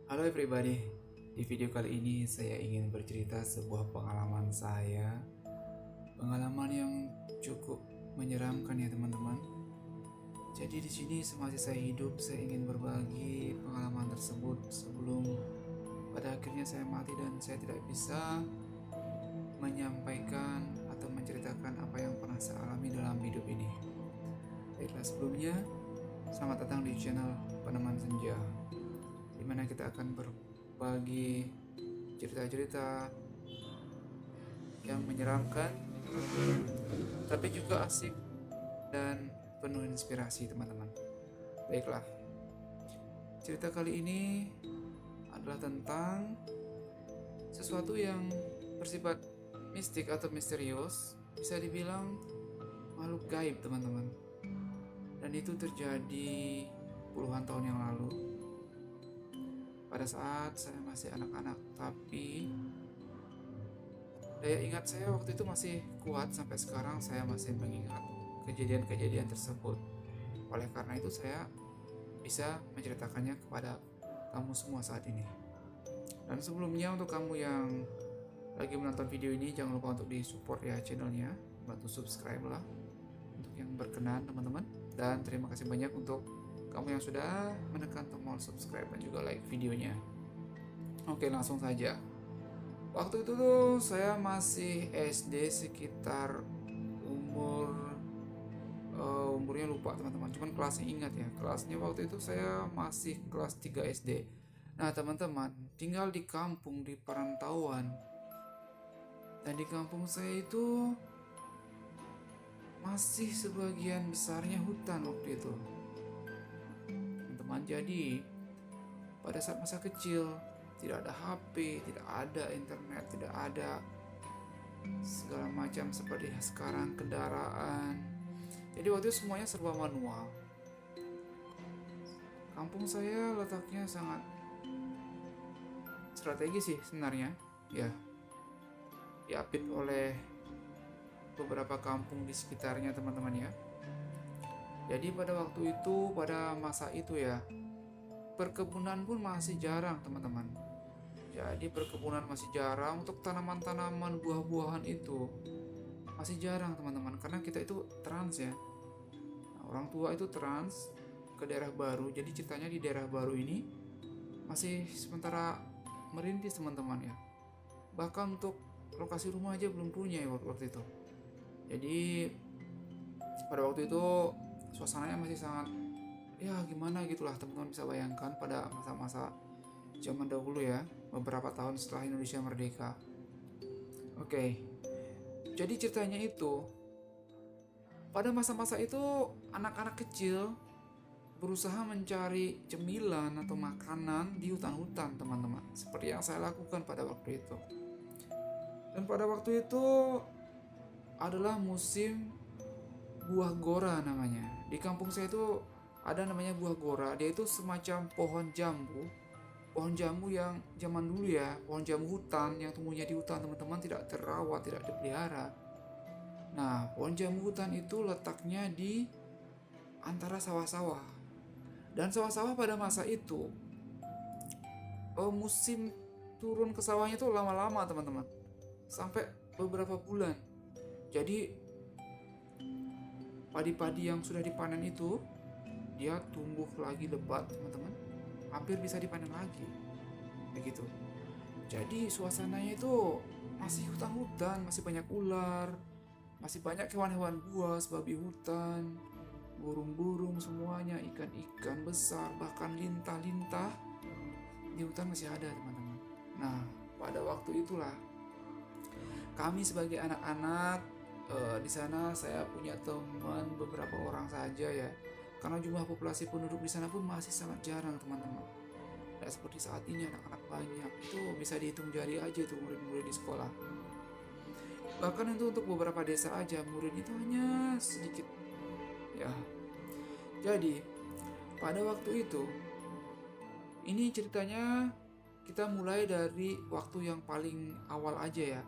Halo everybody, di video kali ini saya ingin bercerita sebuah pengalaman saya. Pengalaman yang cukup menyeramkan ya teman-teman. Jadi di sini semasa saya hidup saya ingin berbagi pengalaman tersebut sebelum pada akhirnya saya mati dan saya tidak bisa menyampaikan atau menceritakan apa yang pernah saya alami dalam hidup ini. Baiklah sebelumnya, selamat datang di channel Peneman Senja, di mana kita akan berbagi cerita-cerita yang menyeramkan, tapi juga asik dan penuh inspirasi teman-teman. Baiklah, cerita kali ini adalah tentang sesuatu yang bersifat mistik atau misterius, bisa dibilang makhluk gaib teman-teman. Dan itu terjadi puluhan tahun yang lalu, pada saat saya masih anak-anak, tapi daya ingat saya waktu itu masih kuat. Sampai sekarang saya masih mengingat kejadian-kejadian tersebut. Oleh karena itu saya bisa menceritakannya kepada kamu semua saat ini. Dan sebelumnya untuk kamu yang lagi menonton video ini, jangan lupa untuk di support ya channelnya, bantu subscribe lah untuk yang berkenan teman-teman. Dan terima kasih banyak untuk kamu yang sudah menekan tombol subscribe dan juga like videonya. Oke, langsung saja. Waktu itu tuh saya masih SD, sekitar umurnya lupa teman-teman, cuman kelasnya ingat ya. Kelasnya waktu itu saya masih kelas 3 SD. Nah teman-teman, tinggal di kampung, di perantauan. Dan di kampung saya itu masih sebagian besarnya hutan waktu itu teman-teman. Jadi pada saat masa kecil tidak ada HP, tidak ada internet, tidak ada segala macam seperti sekarang kendaraan. Jadi waktu itu semuanya serba manual. Kampung saya letaknya sangat strategis sih sebenarnya, ya, diapit oleh beberapa kampung di sekitarnya teman-teman ya. Jadi pada waktu itu, pada masa itu ya, perkebunan pun masih jarang teman-teman. Jadi perkebunan masih jarang, untuk tanaman-tanaman buah-buahan itu masih jarang teman-teman, karena kita itu trans ya. Nah, orang tua itu trans ke daerah baru. Jadi ceritanya di daerah baru ini masih sementara merintis teman-teman ya. Bahkan untuk lokasi rumah aja belum punya ya waktu itu. Jadi pada waktu itu suasananya masih sangat, ya gimana gitulah teman-teman bisa bayangkan pada masa-masa zaman dahulu ya, beberapa tahun setelah Indonesia merdeka. Oke, jadi ceritanya itu pada masa-masa itu anak-anak kecil berusaha mencari cemilan atau makanan di hutan-hutan teman-teman, seperti yang saya lakukan pada waktu itu. Dan pada waktu itu adalah musim buah gora namanya. Di kampung saya itu ada namanya buah gora. Dia itu semacam pohon jambu. Pohon jambu yang zaman dulu ya, pohon jambu hutan yang tumbuhnya di hutan teman-teman, tidak terawat, tidak dipelihara. Nah, pohon jambu hutan itu letaknya di antara sawah-sawah. Dan sawah-sawah pada masa itu musim turun ke sawahnya itu lama-lama teman-teman, sampai beberapa bulan. Jadi padi-padi yang sudah dipanen itu dia tumbuh lagi lebat teman-teman, hampir bisa dipanen lagi begitu. Jadi suasananya itu masih hutan-hutan, masih banyak ular, masih banyak hewan-hewan buas, babi hutan, burung-burung semuanya, ikan-ikan besar, bahkan lintah-lintah di hutan masih ada teman-teman. Nah pada waktu itulah kami sebagai anak-anak di sana, saya punya teman beberapa orang saja ya, karena jumlah populasi penduduk di sana pun masih sangat jarang teman-teman. Tidak seperti saat ini anak-anak banyak, itu bisa dihitung jari aja tuh murid-murid di sekolah. Bahkan itu untuk beberapa desa aja murid itu hanya sedikit ya. Jadi pada waktu itu, ini ceritanya kita mulai dari waktu yang paling awal aja ya.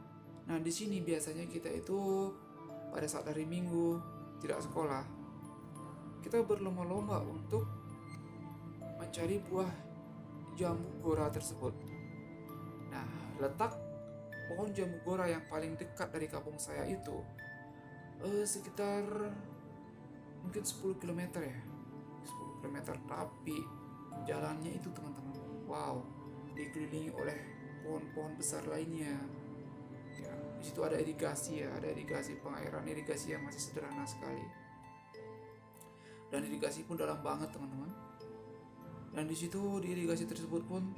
Nah di sini biasanya kita itu pada saat hari Minggu tidak sekolah, kita berlomba-lomba untuk mencari buah jambu gora tersebut. Nah, letak pohon jambu gora yang paling dekat dari kampung saya itu sekitar mungkin 10 km ya. 10 km, tapi jalannya itu teman-teman, wow, dikelilingi oleh pohon-pohon besar lainnya. Ya, di situ ada irigasi ya, ada irigasi pengairan, irigasi yang masih sederhana sekali. Dan irigasi pun dalam banget teman-teman. Dan di situ di irigasi tersebut pun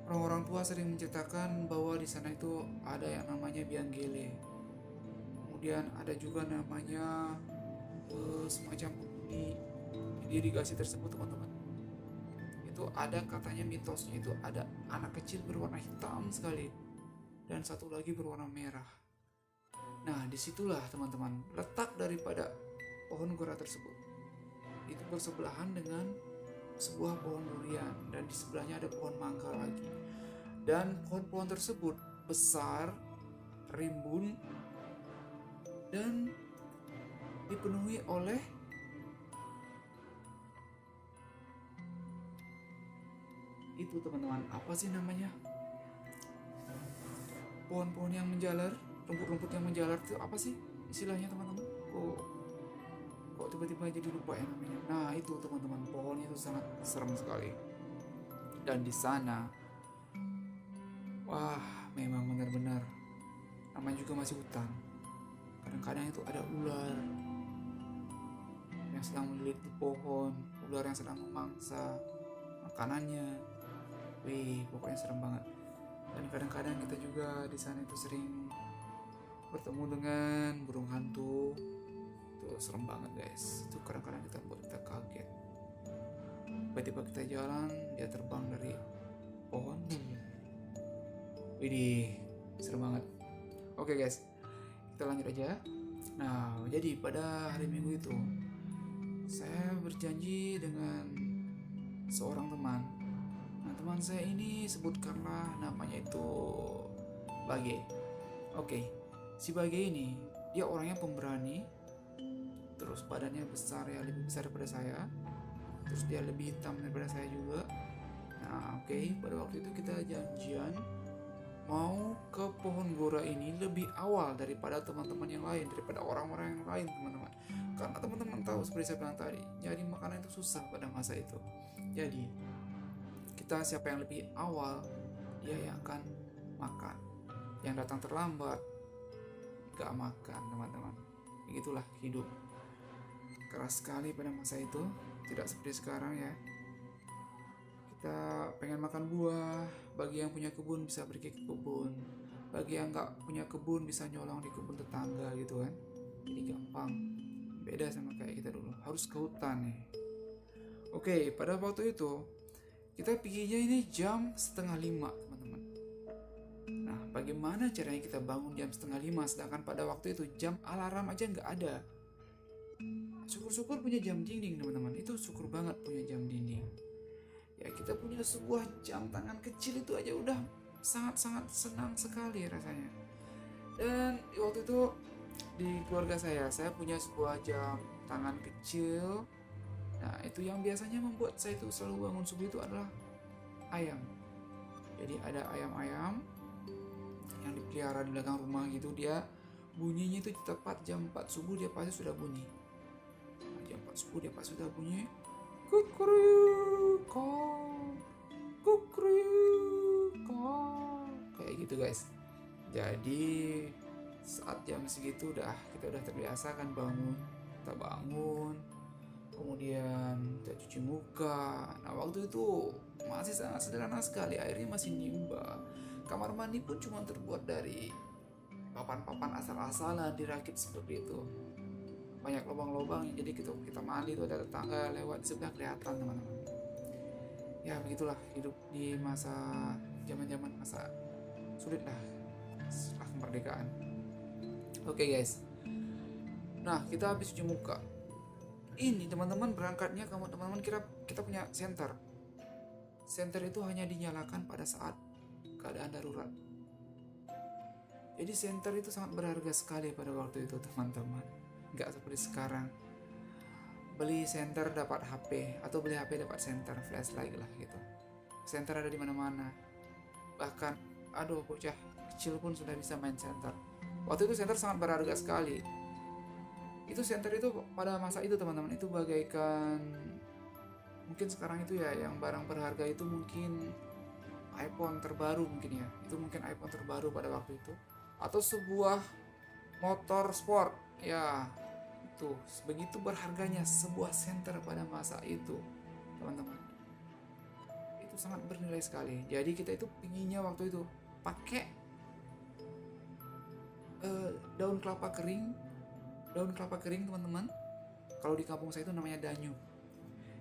orang-orang tua sering menceritakan bahwa di sana itu ada yang namanya bianggele. Kemudian ada juga namanya semacam penghuni di irigasi tersebut teman-teman. Itu ada katanya mitosnya itu ada anak kecil berwarna hitam sekali dan satu lagi berwarna merah. Nah, disitulah teman-teman letak daripada pohon gora tersebut. Itu bersebelahan dengan sebuah pohon durian dan di sebelahnya ada pohon mangga lagi. Dan pohon-pohon tersebut besar, rimbun, dan dipenuhi oleh itu teman-teman, apa sih namanya? Pohon-pohon yang menjalar, rumput-rumput yang menjalar itu apa sih istilahnya teman-teman? Kok tiba-tiba jadi lupa ya namanya. Nah, itu teman-teman, pohonnya itu sangat serem sekali. Dan di sana, wah, memang benar-benar namanya juga masih hutan. Kadang-kadang itu ada ular yang sedang melilit di pohon, ular yang sedang memangsa makanannya. Wih, pokoknya serem banget. Dan kadang-kadang kita juga di sana itu sering bertemu dengan burung hantu. Itu serem banget guys. Itu kadang-kadang kita buat kita kaget. Tiba-tiba kita jalan, dia terbang dari pohon. Widih, serem banget. Oke guys, kita lanjut aja. Nah, jadi pada hari Minggu itu saya berjanji dengan seorang teman. Nah, teman saya ini sebutkanlah namanya itu Bage. Oke, si Bage ini dia orangnya pemberani. Terus badannya besar ya, lebih besar daripada saya. Terus dia lebih hitam daripada saya juga. Nah, oke, pada waktu itu kita janjian mau ke pohon gora ini lebih awal daripada teman-teman yang lain, daripada orang-orang yang lain teman-teman. Karena teman-teman tahu seperti saya bilang tadi, nyari makanan itu susah pada masa itu. Jadi kita siapa yang lebih awal, dia yang akan makan. Yang datang terlambat gak makan teman-teman. Begitulah hidup. Keras sekali pada masa itu, tidak seperti sekarang ya. Kita pengen makan buah, bagi yang punya kebun bisa pergi ke kebun, bagi yang nggak punya kebun bisa nyolong di kebun tetangga gitu kan. Jadi gampang, beda sama kayak kita dulu, harus ke hutan nih. Oke, pada waktu itu kita perginya ini jam 4:30 teman-teman. Nah, bagaimana caranya kita bangun jam 4:30 sedangkan pada waktu itu jam alarm aja nggak ada. Syukur-syukur punya jam dinding teman-teman, itu syukur banget punya jam dinding. Ya, kita punya sebuah jam tangan kecil itu aja udah sangat-sangat senang sekali rasanya. Dan waktu itu di keluarga saya punya sebuah jam tangan kecil. Nah, itu yang biasanya membuat saya itu selalu bangun subuh itu adalah ayam. Jadi ada ayam-ayam yang dipelihara di belakang rumah gitu, dia bunyinya itu tepat jam 4 subuh dia pasti sudah bunyi. Nah, jam 4 subuh dia pasti sudah bunyi. Kayak gitu guys. Jadi saat jam segitu kita udah terbiasa kan bangun. Kita bangun, kemudian kita cuci muka. Nah, waktu itu masih sangat sederhana sekali, airnya masih nimba. Kamar mandi pun cuma terbuat dari papan-papan asal-asalan dirakit seperti itu. Banyak lubang-lubang, jadi kita mandi itu ada tetangga lewat di sebelah kelihatan teman-teman. Ya begitulah hidup di masa zaman-zaman masa sulit lah setelah kemerdekaan. Oke guys, nah kita habis cuci muka. Ini teman-teman berangkatnya, kamu teman-teman kira kita punya senter. Senter itu hanya dinyalakan pada saat keadaan darurat. Jadi senter itu sangat berharga sekali pada waktu itu teman-teman. Nggak seperti sekarang. beli senter dapat HP, atau beli HP dapat senter flashlight lah gitu. Senter ada di mana-mana. Bahkan aduh, bocah kecil pun sudah bisa main senter. Waktu itu senter sangat berharga sekali. Itu senter itu pada masa itu teman-teman, itu bagaikan, mungkin sekarang itu ya yang barang berharga itu mungkin iPhone terbaru mungkin ya. Itu mungkin iPhone terbaru pada waktu itu, atau sebuah motor sport ya. Itu begitu berharganya sebuah senter pada masa itu teman-teman. Itu sangat bernilai sekali. Jadi kita itu pinginnya waktu itu pakai daun kelapa kering teman-teman. Kalau di kampung saya itu namanya danyuh.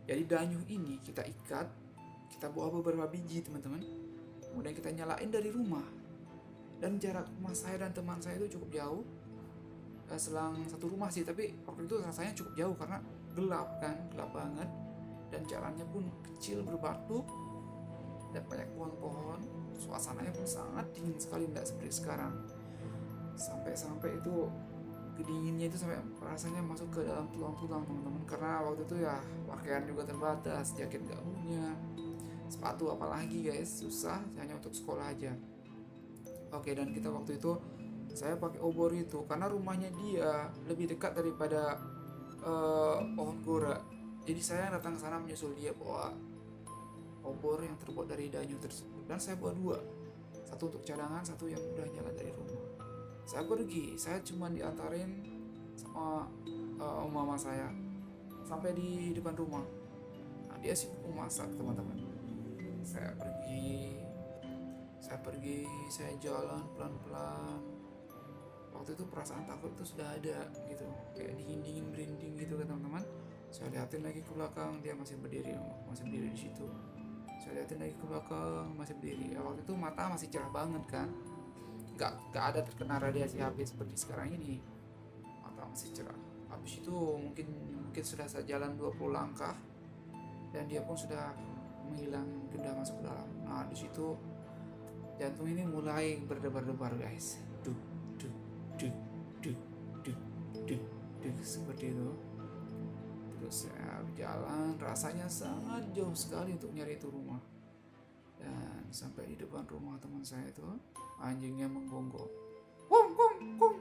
Jadi danyuh ini kita ikat, kita bawa beberapa biji teman-teman, kemudian kita nyalain dari rumah. Dan jarak rumah saya dan teman saya itu cukup jauh, selang satu rumah sih, tapi waktu itu rasanya cukup jauh karena gelap banget, dan jalannya pun kecil berbatu dan banyak pohon-pohon. Suasananya pun sangat dingin sekali, tidak seperti sekarang. Sampai itu kedinginnya itu sampai rasanya masuk ke dalam tulang-tulang teman-teman, karena waktu itu ya pakaian juga terbatas, jaket gak punya, sepatu apalagi guys, susah, hanya untuk sekolah aja. Oke, dan kita waktu itu saya pakai obor itu karena rumahnya dia lebih dekat daripada pohon gora. Jadi saya datang ke sana menyusul dia bawa obor yang terbuat dari danyuh tersebut, dan saya bawa dua, satu untuk cadangan, satu yang udah nyala dari rumah. Saya pergi, saya cuma diantarin sama mama saya sampai di depan rumah. Nah, dia sibuk memasak teman-teman. Saya pergi, saya jalan pelan-pelan. Waktu itu perasaan takut itu sudah ada gitu, kayak dingin merinding gitu kan teman-teman. Saya liatin lagi ke belakang, dia masih berdiri di situ. Saya liatin lagi ke belakang, masih berdiri. Waktu itu mata masih cerah banget kan, nggak ada terkena radiasi HP seperti sekarang ini, mata masih cerah. Habis itu mungkin sudah saya jalan 20 langkah dan dia pun sudah menghilang, sudah masuk ke dalam. Nah di situ jantung ini mulai berdebar-debar guys, duk duk duk duk duk duk duk seperti itu. Terus saya jalan, rasanya sangat jauh sekali untuk nyari itu rumah. Dan sampai di depan rumah teman saya itu, anjingnya menggonggong, gong gitu.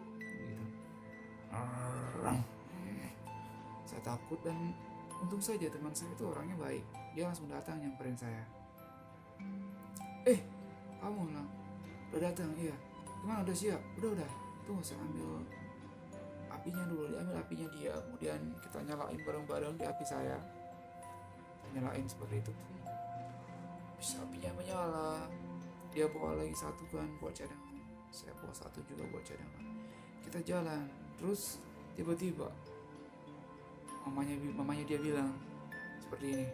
Saya takut, dan untung saja teman saya itu orangnya baik. Dia langsung datang nyamperin saya. Kamu lah, udah datang? Iya. Gimana, udah siap? Udah. Tunggu, saya ambil apinya dulu. Diambil apinya dia, kemudian kita nyalain bareng-bareng di api saya. Nyalain seperti itu. Bisa apinya menyala, dia bawa lagi satu kan buat cadangan, saya bawa satu juga buat cadangan. Kita jalan, terus tiba-tiba mamanya dia bilang seperti ini,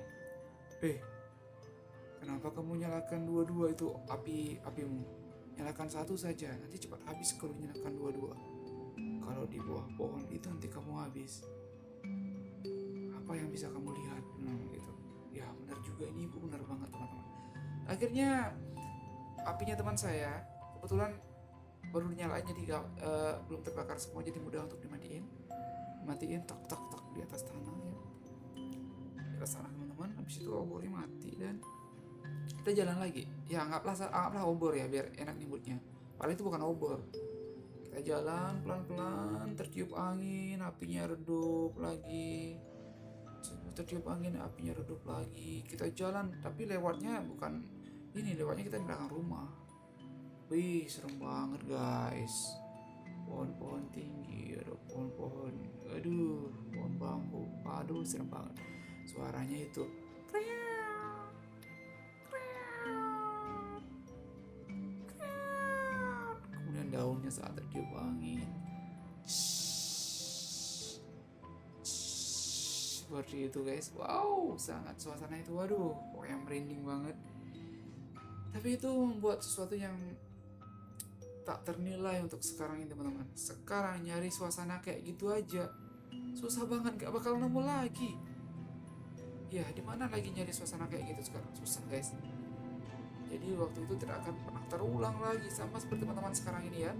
kenapa kamu nyalakan dua-dua itu apimu? Nyalakan satu saja, nanti cepat habis kalau nyalakan dua-dua. Kalau di bawah pohon itu nanti kamu habis. Apa yang bisa kamu lihat? Gitu. Ya benar juga, ini ibu benar banget teman-teman. Akhirnya apinya teman saya kebetulan baru dinyalain, jadi belum terbakar semua, jadi mudah untuk dimatiin tak di atas tanah ya, di atas tanah teman-teman. Habis itu obornya mati dan kita jalan lagi ya, anggaplah obor ya biar enak nyebutnya, padahal itu bukan obor. Kita jalan pelan-pelan, tertiup angin, apinya redup lagi. Kita jalan, tapi lewatnya bukan ini, lewatnya kita di belakang rumah. Wih, serem banget guys. Pohon-pohon tinggi, ada pohon-pohon, pohon bambu, serem banget. Suaranya itu kemudian daunnya saat tertiup angin seperti itu guys. Wow, sangat suasana itu, pokoknya merinding banget. Tapi itu membuat sesuatu yang tak ternilai untuk sekarang ini teman-teman. Sekarang nyari suasana kayak gitu aja susah banget, gak bakal nemu lagi. Ya dimana lagi nyari suasana kayak gitu sekarang, susah guys. Jadi waktu itu tidak akan pernah terulang lagi sama seperti teman-teman sekarang ini ya.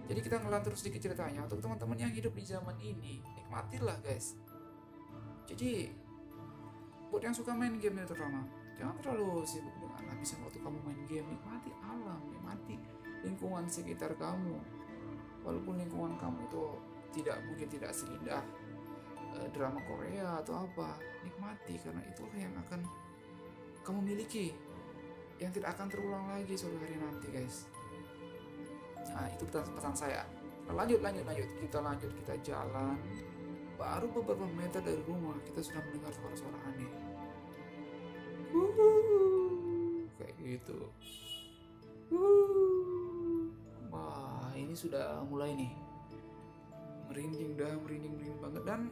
Jadi kita ngelantur sedikit ceritanya untuk teman-teman yang hidup di zaman ini, nikmatilah guys. Jadi buat yang suka main game terutama, jangan terlalu sibuk dengan habisan waktu kamu main game. Nikmati alam, nikmati lingkungan sekitar kamu. Walaupun lingkungan kamu itu mungkin tidak seindah drama Korea atau apa, nikmati karena itulah yang akan kamu miliki, yang tidak akan terulang lagi suatu hari nanti, guys. Nah, itu pesan saya. Nah, lanjut, kita jalan. Baru beberapa meter dari rumah kita sudah mendengar suara-suara aneh. Kayak gitu. Wah, ini sudah mulai nih merinding banget. Dan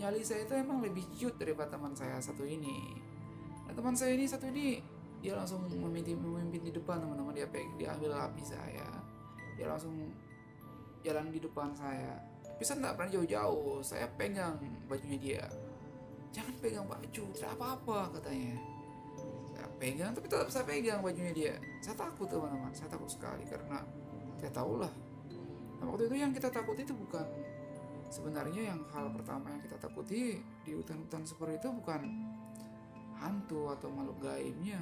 nyali saya itu emang lebih cute daripada teman saya satu ini. Nah, teman saya ini satu ini dia langsung memimpin di depan, teman-teman. Dia ambil api saya, dia langsung jalan di depan saya. Tapi saya nggak pernah jauh-jauh, saya pegang bajunya dia. Jangan pegang baju, tidak apa-apa katanya. Saya pegang, tapi tetap saya pegang bajunya dia. Saya takut, teman-teman, saya takut sekali karena saya tahulah. Nah, waktu itu yang kita takut itu bukan, sebenarnya yang hal pertama yang kita takuti di hutan-hutan seperti itu bukan hantu atau makhluk gaibnya,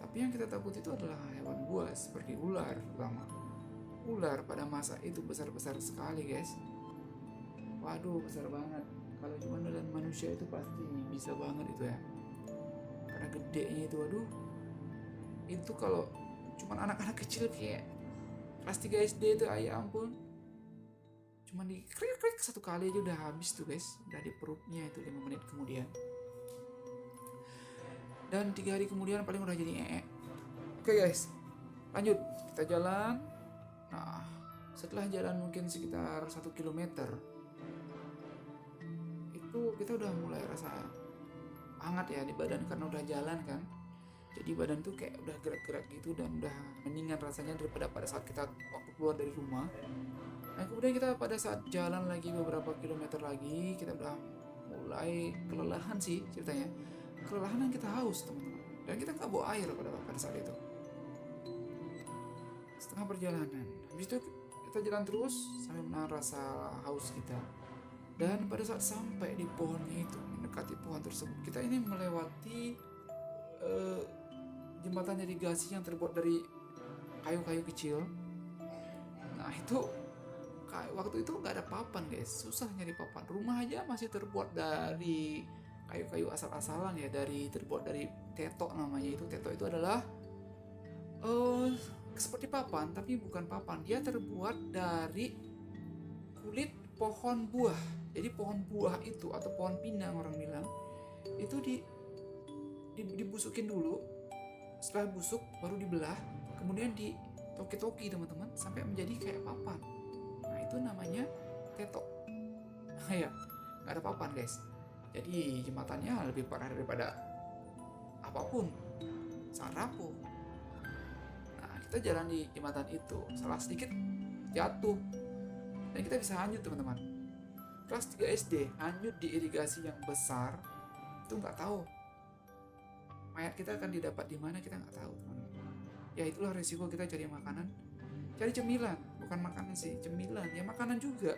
tapi yang kita takuti itu adalah hewan buas seperti ular. Pertama, ular pada masa itu besar-besar sekali, guys. Waduh, besar banget. Kalau cuma dengan manusia itu pasti bisa banget itu ya, karena gedenya itu. Waduh, itu kalau cuma anak-anak kecil kayak kelas 3 SD itu, ya ampun, cuma di krik satu kali aja udah habis tuh, guys. Udah di perutnya itu 5 menit kemudian, dan 3 hari kemudian paling udah jadi Oke, guys, lanjut kita jalan. Nah, setelah jalan mungkin sekitar 1 kilometer itu kita udah mulai rasa hangat ya di badan karena udah jalan kan. Jadi badan tuh kayak udah gerak-gerak gitu dan udah mendingan rasanya daripada pada saat kita waktu keluar dari rumah. Nah, kemudian kita pada saat jalan lagi beberapa kilometer lagi, kita udah mulai kelelahan sih ceritanya. Kelelahan dan kita haus, teman-teman. Dan kita nggak bawa air pada saat itu. Setengah perjalanan. Habis itu kita jalan terus sampai menahan rasa haus kita. Dan pada saat sampai di pohonnya itu, mendekati pohon tersebut, kita ini melewati jembatan irigasi yang terbuat dari kayu-kayu kecil. Nah, itu waktu itu nggak ada papan, guys. Susah nyari papan. Rumah aja masih terbuat dari kayu-kayu asal-asalan ya, terbuat dari tetok namanya. Itu tetok itu adalah seperti papan tapi bukan papan. Dia terbuat dari kulit pohon buah. Jadi pohon buah itu atau pohon pinang orang bilang itu dibusukin dulu. Setelah busuk baru dibelah, kemudian ditoki-toki, teman-teman, sampai menjadi kayak papan. Nah, itu namanya tetok. Ya, nggak ada papan, guys. Jadi jembatannya lebih parah daripada apapun, sangat rapuh. Nah, kita jalan di jembatan itu, salah sedikit jatuh dan kita bisa hanyut, teman-teman. Kelas 3 SD hanyut di irigasi yang besar, itu nggak tahu mayat kita akan didapat di mana, kita nggak tahu, teman-teman. Ya, itulah resiko kita cari makanan, cari cemilan, bukan makanan sih, cemilan ya, makanan juga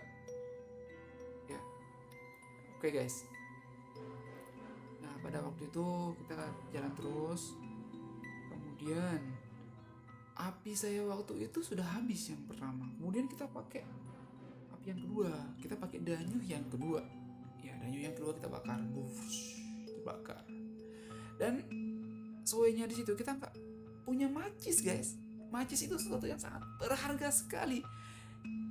ya. Oke, guys. Nah, pada waktu itu kita jalan terus, kemudian api saya waktu itu sudah habis yang pertama, kemudian kita pakai api yang kedua, kita pakai danyuh yang kedua ya, danyuh yang kedua kita bakar, dibakar. Dan soalnya di situ kita nggak punya macis, guys. Macis itu sesuatu yang sangat berharga sekali.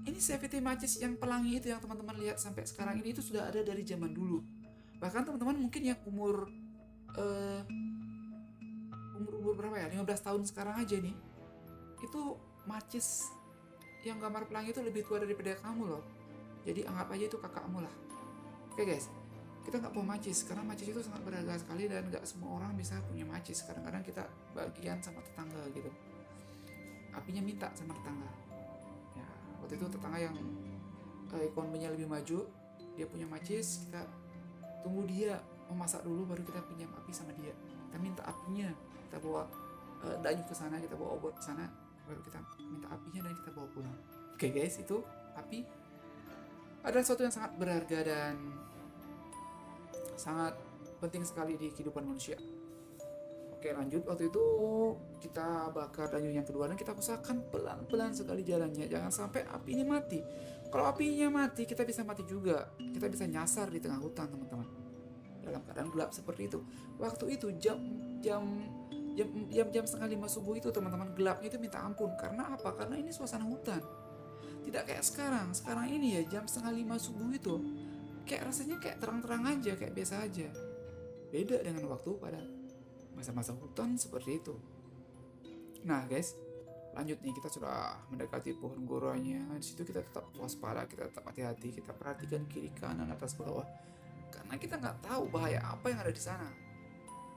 Ini CVT macis yang pelangi itu yang teman-teman lihat sampai sekarang ini, itu sudah ada dari zaman dulu. Bahkan teman-teman mungkin yang umur berapa ya, 15 tahun sekarang aja nih, itu macis yang gambar pelangi itu lebih tua daripada kamu loh. Jadi anggap aja itu kakakmu lah. Oke, guys, kita nggak bawa macis karena macis itu sangat berharga sekali dan nggak semua orang bisa punya macis. Kadang-kadang kita bagian sama tetangga gitu, apinya minta sama tetangga ya. Waktu itu tetangga yang ekonominya lebih maju, dia punya macis, kita tunggu dia memasak dulu baru kita pinjam api sama dia. Kita minta apinya, kita bawa danyuh ke sana, kita bawa obor ke sana, baru kita minta apinya dan kita bawa pulang. Oke, guys, itu api adalah sesuatu yang sangat berharga dan sangat penting sekali di kehidupan manusia. Oke, lanjut. Waktu itu kita bakar danyu yang kedua dan kita usahakan pelan-pelan sekali jalannya, jangan sampai api ini mati. Kalau apinya mati, kita bisa mati juga. Kita bisa nyasar di tengah hutan, teman-teman, dalam keadaan gelap seperti itu. Waktu itu jam setengah 5 subuh itu, teman-teman, gelapnya itu minta ampun. Karena apa? Karena ini suasana hutan. Tidak kayak sekarang. Sekarang ini ya jam setengah 5 subuh itu kayak rasanya kayak terang-terang aja, kayak biasa aja. Beda dengan waktu pada masa-masa hutan seperti itu. Nah guys, lanjut nih, kita sudah mendekati pohon goronya. Di situ kita tetap waspada, kita tetap hati-hati, kita perhatikan kiri kanan atas bawah, karena kita nggak tahu bahaya apa yang ada di sana.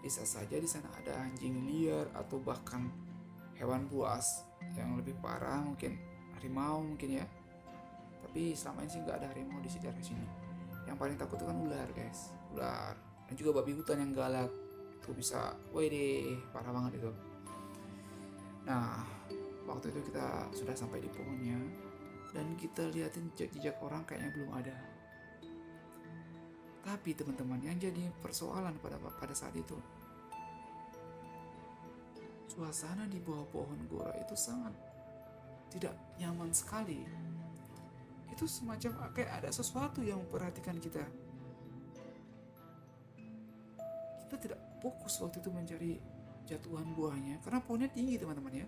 Bisa saja di sana ada anjing liar atau bahkan hewan buas yang lebih parah, mungkin harimau mungkin ya. Tapi selama ini sih nggak ada harimau di daerah sini. Yang paling takut itu kan ular guys, ular, dan juga babi hutan yang galak. Itu bisa, wede, parah banget itu. Nah, waktu itu kita sudah sampai di pohonnya dan kita liatin jejak-jejak orang kayaknya belum ada. Tapi teman-teman, yang jadi persoalan pada saat itu, suasana di bawah pohon gora itu sangat tidak nyaman sekali. Itu semacam kayak ada sesuatu yang memperhatikan kita. Kita tidak fokus waktu itu mencari jatuhan buahnya, karena pohonnya tinggi, teman-teman ya.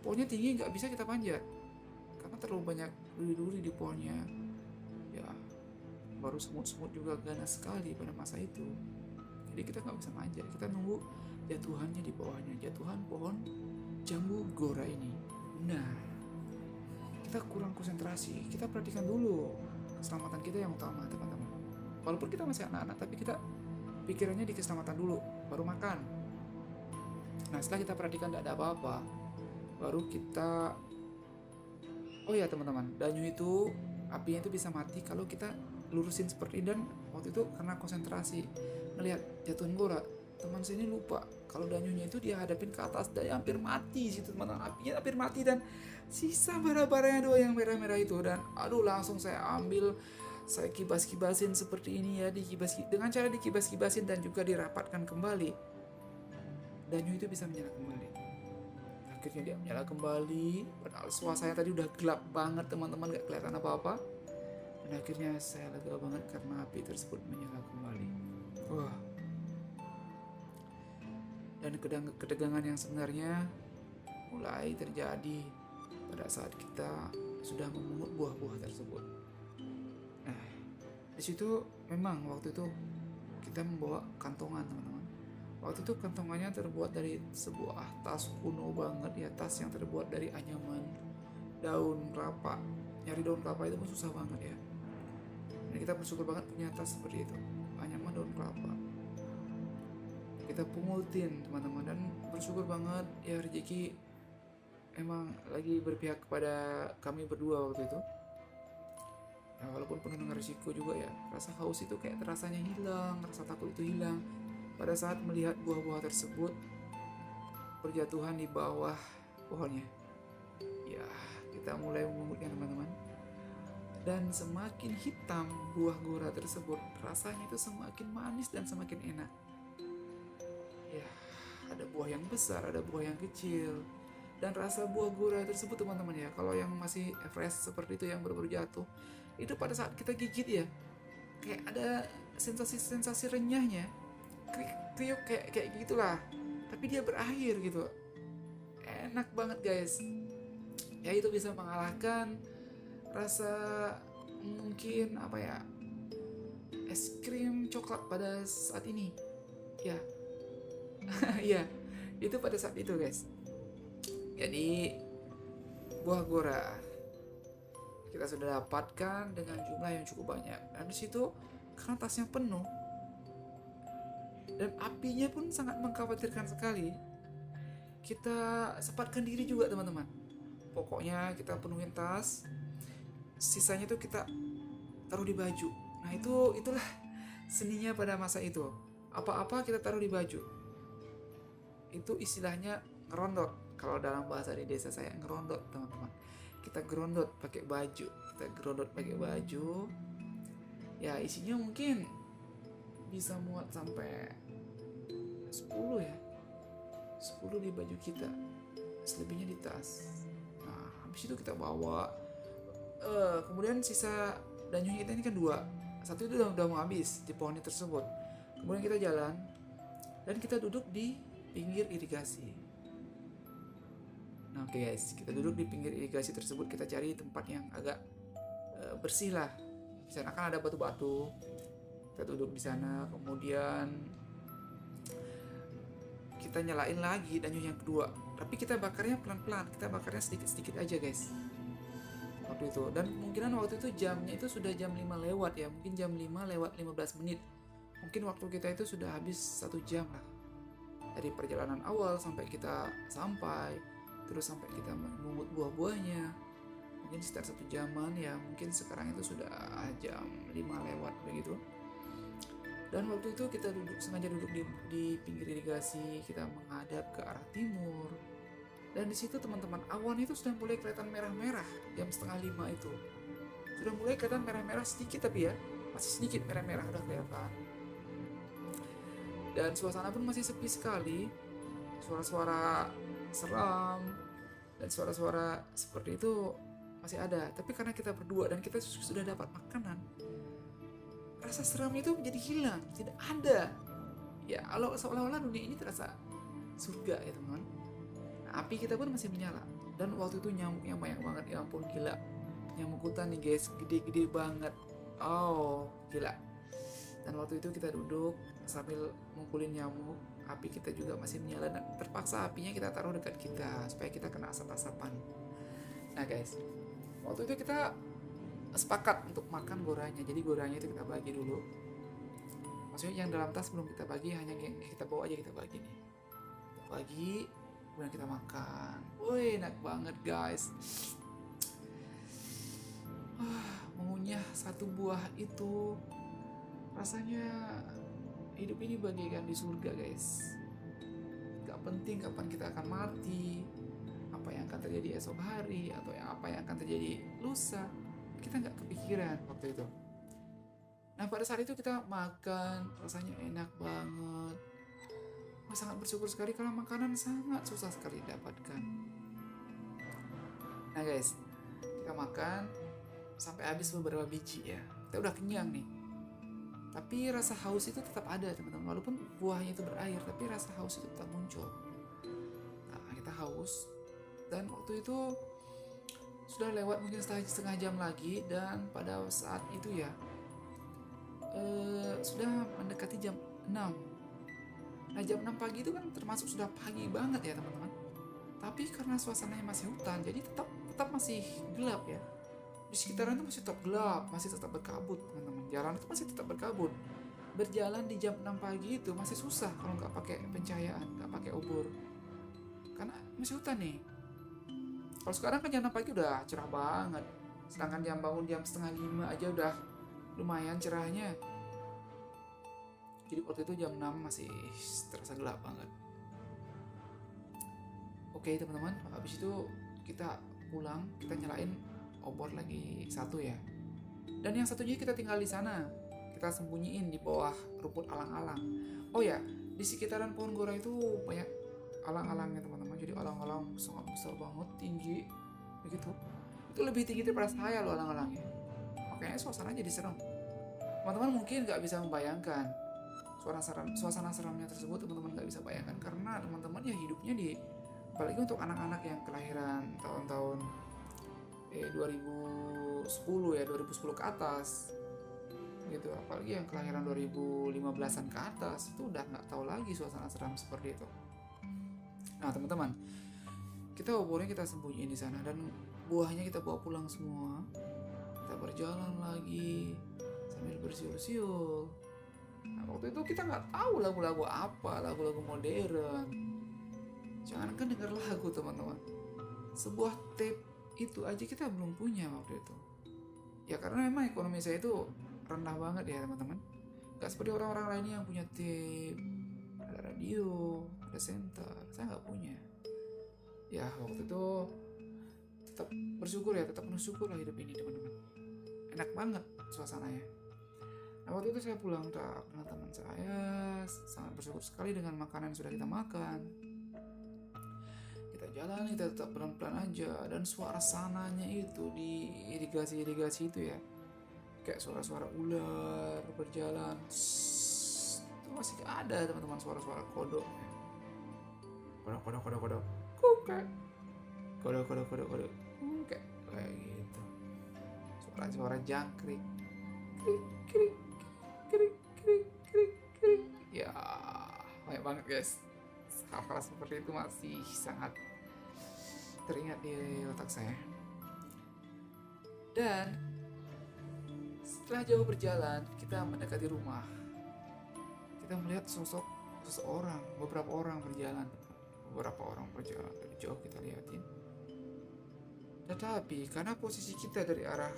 Pohonnya tinggi, nggak bisa kita panjat karena terlalu banyak duri-duri di pohonnya. Ya, baru semut-semut juga ganas sekali pada masa itu. Jadi kita nggak bisa manjat, kita nunggu jatuhannya di bawahnya, jatuhan pohon jambu gora ini. Nah, kita kurang konsentrasi, kita perhatikan dulu keselamatan kita yang utama, teman-teman. Walaupun kita masih anak-anak, tapi kita pikirannya di keselamatan dulu, baru makan. Nah, setelah kita perhatikan tidak ada apa-apa, baru kita, oh ya teman-teman, danyu itu apinya itu bisa mati kalau kita lurusin seperti ini. Dan waktu itu karena konsentrasi melihat jatuhan gora, teman sini lupa kalau danyunya itu dia hadapin ke atas dan hampir mati situ, teman-teman. Apinya hampir mati dan sisa bara-baranya doang yang merah-merah itu. Dan aduh, langsung saya ambil, saya kibas-kibasin seperti ini ya, dengan cara dikibas-kibasin dan juga dirapatkan kembali, danyu itu bisa menyala kembali. Akhirnya dia menyala kembali, padahal suasananya tadi udah gelap banget, teman-teman, gak kelihatan apa-apa. Dan akhirnya saya lega banget karena api tersebut menyala kembali. Wah. Dan ketegangan yang sebenarnya mulai terjadi pada saat kita sudah memungut buah-buah tersebut. Nah, di situ memang waktu itu kita membawa kantongan, teman-teman. Waktu itu kantongannya terbuat dari sebuah tas kuno banget ya, tas yang terbuat dari anyaman daun kelapa. Nyari daun kelapa itu pun susah banget ya. Dan kita bersyukur banget punya tas seperti itu, anyaman daun kelapa. Kita pungutin, teman-teman, dan bersyukur banget ya, rezeki emang lagi berpihak kepada kami berdua waktu itu. Ya, walaupun penuh dengan risiko juga ya, rasa haus itu kayak terasanya hilang, rasa takut itu hilang pada saat melihat buah-buah tersebut berjatuhan di bawah pohonnya. Ya, kita mulai memungutnya, teman-teman. Dan semakin hitam buah gora tersebut, rasanya itu semakin manis dan semakin enak. Ya, ada buah yang besar, ada buah yang kecil. Dan rasa buah gora tersebut, teman-teman ya, kalau yang masih fresh seperti itu, yang baru-baru jatuh, itu pada saat kita gigit ya, kayak ada sensasi renyahnya, kriuk kayak gitulah. Tapi dia berakhir gitu. Enak banget guys. Ya, itu bisa mengalahkan rasa mungkin apa ya, es krim coklat pada saat ini. Ya. Ya, itu pada saat itu guys. Jadi buah gora kita sudah dapatkan dengan jumlah yang cukup banyak. Dan di situ karena tasnya penuh dan apinya pun sangat mengkhawatirkan sekali, kita sempatkan diri juga, teman-teman. Pokoknya kita penuhin tas, sisanya tuh kita taruh di baju. Nah, itulah seninya pada masa itu. Apa-apa kita taruh di baju. Itu istilahnya ngerondot. Kalau dalam bahasa di desa saya, ngerondot, teman-teman. Kita gerondot pakai baju. Ya, isinya mungkin bisa muat sampai 10 ya, 10 di baju kita, selebihnya di tas. Nah habis itu kita bawa, kemudian sisa danyunya kita ini kan 2, satu itu udah mau habis di pohon tersebut. Kemudian kita jalan dan kita duduk di pinggir irigasi. Nah oke guys, kita duduk di pinggir irigasi tersebut, kita cari tempat yang agak bersih lah. Di sana kan ada batu-batu, kita duduk di sana. Kemudian kita nyalain lagi danyut yang kedua, tapi kita bakarnya pelan-pelan, kita bakarnya sedikit-sedikit aja guys waktu itu. Dan kemungkinan waktu itu jamnya itu sudah jam 5 lewat ya, mungkin jam 5 lewat 15 menit. Mungkin waktu kita itu sudah habis 1 jam lah, dari perjalanan awal sampai kita sampai, terus sampai kita memungut buah-buahnya, mungkin sekitar 1 jaman ya. Mungkin sekarang itu sudah jam 5 lewat begitu. Dan waktu itu kita sengaja duduk di pinggir irigasi, kita menghadap ke arah timur. Dan di situ teman-teman, awan itu sudah mulai kelihatan merah-merah jam 4:30 itu. Sudah mulai kelihatan merah-merah sedikit, tapi ya masih sedikit merah-merah udah kelihatan. Dan suasana pun masih sepi sekali, suara-suara seram dan suara-suara seperti itu masih ada. Tapi karena kita berdua dan kita sudah dapat makanan, rasa seram itu menjadi hilang, tidak ada. Ya, seolah-olah dunia ini terasa surga ya teman. Nah, api kita pun masih menyala. Dan waktu itu nyamuknya banyak banget, ya ampun gila. Nyamuk hutan nih guys, gede-gede banget. Oh, gila. Dan waktu itu kita duduk sambil ngumpulin nyamuk, api kita juga masih menyala, dan terpaksa apinya kita taruh dekat kita supaya kita kena asap-asapan. Nah guys, waktu itu kita sepakat untuk makan goranya. Jadi goranya itu kita bagi dulu. Maksudnya yang dalam tas belum kita bagi, hanya yang kita bawa aja kita bagi nih. Kita bagi, kemudian kita makan. Wih, enak banget guys. Mengunyah satu buah itu rasanya hidup ini bagaikan di surga guys. Gak penting kapan kita akan mati, apa yang akan terjadi esok hari, atau apa yang akan terjadi lusa, kita gak kepikiran waktu itu. Nah pada saat itu kita makan, rasanya enak banget. Sangat bersyukur sekali karena makanan sangat susah sekali didapatkan. Nah guys, kita makan sampai habis beberapa biji ya. Kita udah kenyang nih. Tapi rasa haus itu tetap ada teman-teman. Walaupun buahnya itu berair, tapi rasa haus itu tetap muncul. Nah kita haus. Dan waktu itu sudah lewat mungkin setengah jam lagi. Dan pada saat itu ya sudah mendekati jam 6. Nah jam 6 pagi itu kan termasuk sudah pagi banget ya teman-teman. Tapi karena suasananya masih hutan, jadi tetap masih gelap ya. Di sekitaran itu masih tetap gelap, masih tetap berkabut teman-teman. Jalan itu masih tetap berkabut. Berjalan di jam 6 pagi itu masih susah kalau nggak pakai pencahayaan, nggak pakai obor, karena masih hutan nih. Kalau sekarang kan jam 6 pagi udah cerah banget, sedangkan jam bangun jam 4:30 aja udah lumayan cerahnya. Jadi waktu itu jam 6 masih terasa gelap banget. Oke teman-teman, habis itu kita pulang, kita nyalain obor lagi satu ya. Dan yang satunya kita tinggal di sana. Kita sembunyiin di bawah rumput alang-alang. Oh ya, di sekitaran pohon gora itu banyak alang-alangnya teman-teman. Jadi alang-alang sangat besar banget, tinggi begitu. Itu lebih tinggi daripada saya loh alang-alangnya. Makanya suasana jadi serem. Teman-teman mungkin gak bisa membayangkan suasana seramnya tersebut, teman-teman gak bisa bayangkan karena teman-teman ya hidupnya di, apalagi untuk anak-anak yang kelahiran tahun-tahun 2010 ya, 2010 ke atas gitu, apalagi yang kelahiran 2015-an ke atas, itu udah nggak tahu lagi suasana seram seperti itu. Nah teman-teman, kita obornya kita sembunyiin di sana dan buahnya kita bawa pulang semua. Kita berjalan lagi sambil bersiul-siul. Nah waktu itu kita nggak tahu lagu-lagu apa, lagu-lagu modern. Jangankan dengar lagu teman-teman, sebuah tape itu aja kita belum punya waktu itu. Ya karena memang ekonomi saya itu rendah banget ya teman-teman. Gak seperti orang-orang lainnya yang punya tape, ada radio, ada center. Saya gak punya. Ya waktu itu tetap bersyukur ya, tetap bersyukur lah hidup ini teman-teman. Enak banget suasananya. Nah, waktu itu saya pulang tak dengan teman saya, sangat bersyukur sekali dengan makanan yang sudah kita makan. Kita jalan, kita tetap pelan-pelan aja, dan suara sananya itu di irigasi itu ya, kayak suara-suara ular berjalan, itu masih ada teman-teman, suara-suara kodok, kodok kodok kodok kodok, kukek, kodok kodok kodok kodok, kayak gitu, suara-suara jangkrik, krik krik krik krik krik krik, ya banyak banget guys. Hal-hal seperti itu masih sangat teringat di otak saya. Dan setelah jauh berjalan, kita mendekati rumah. Kita melihat sosok seseorang, beberapa orang berjalan dari jauh kita lihatin. Tetapi karena posisi kita dari arah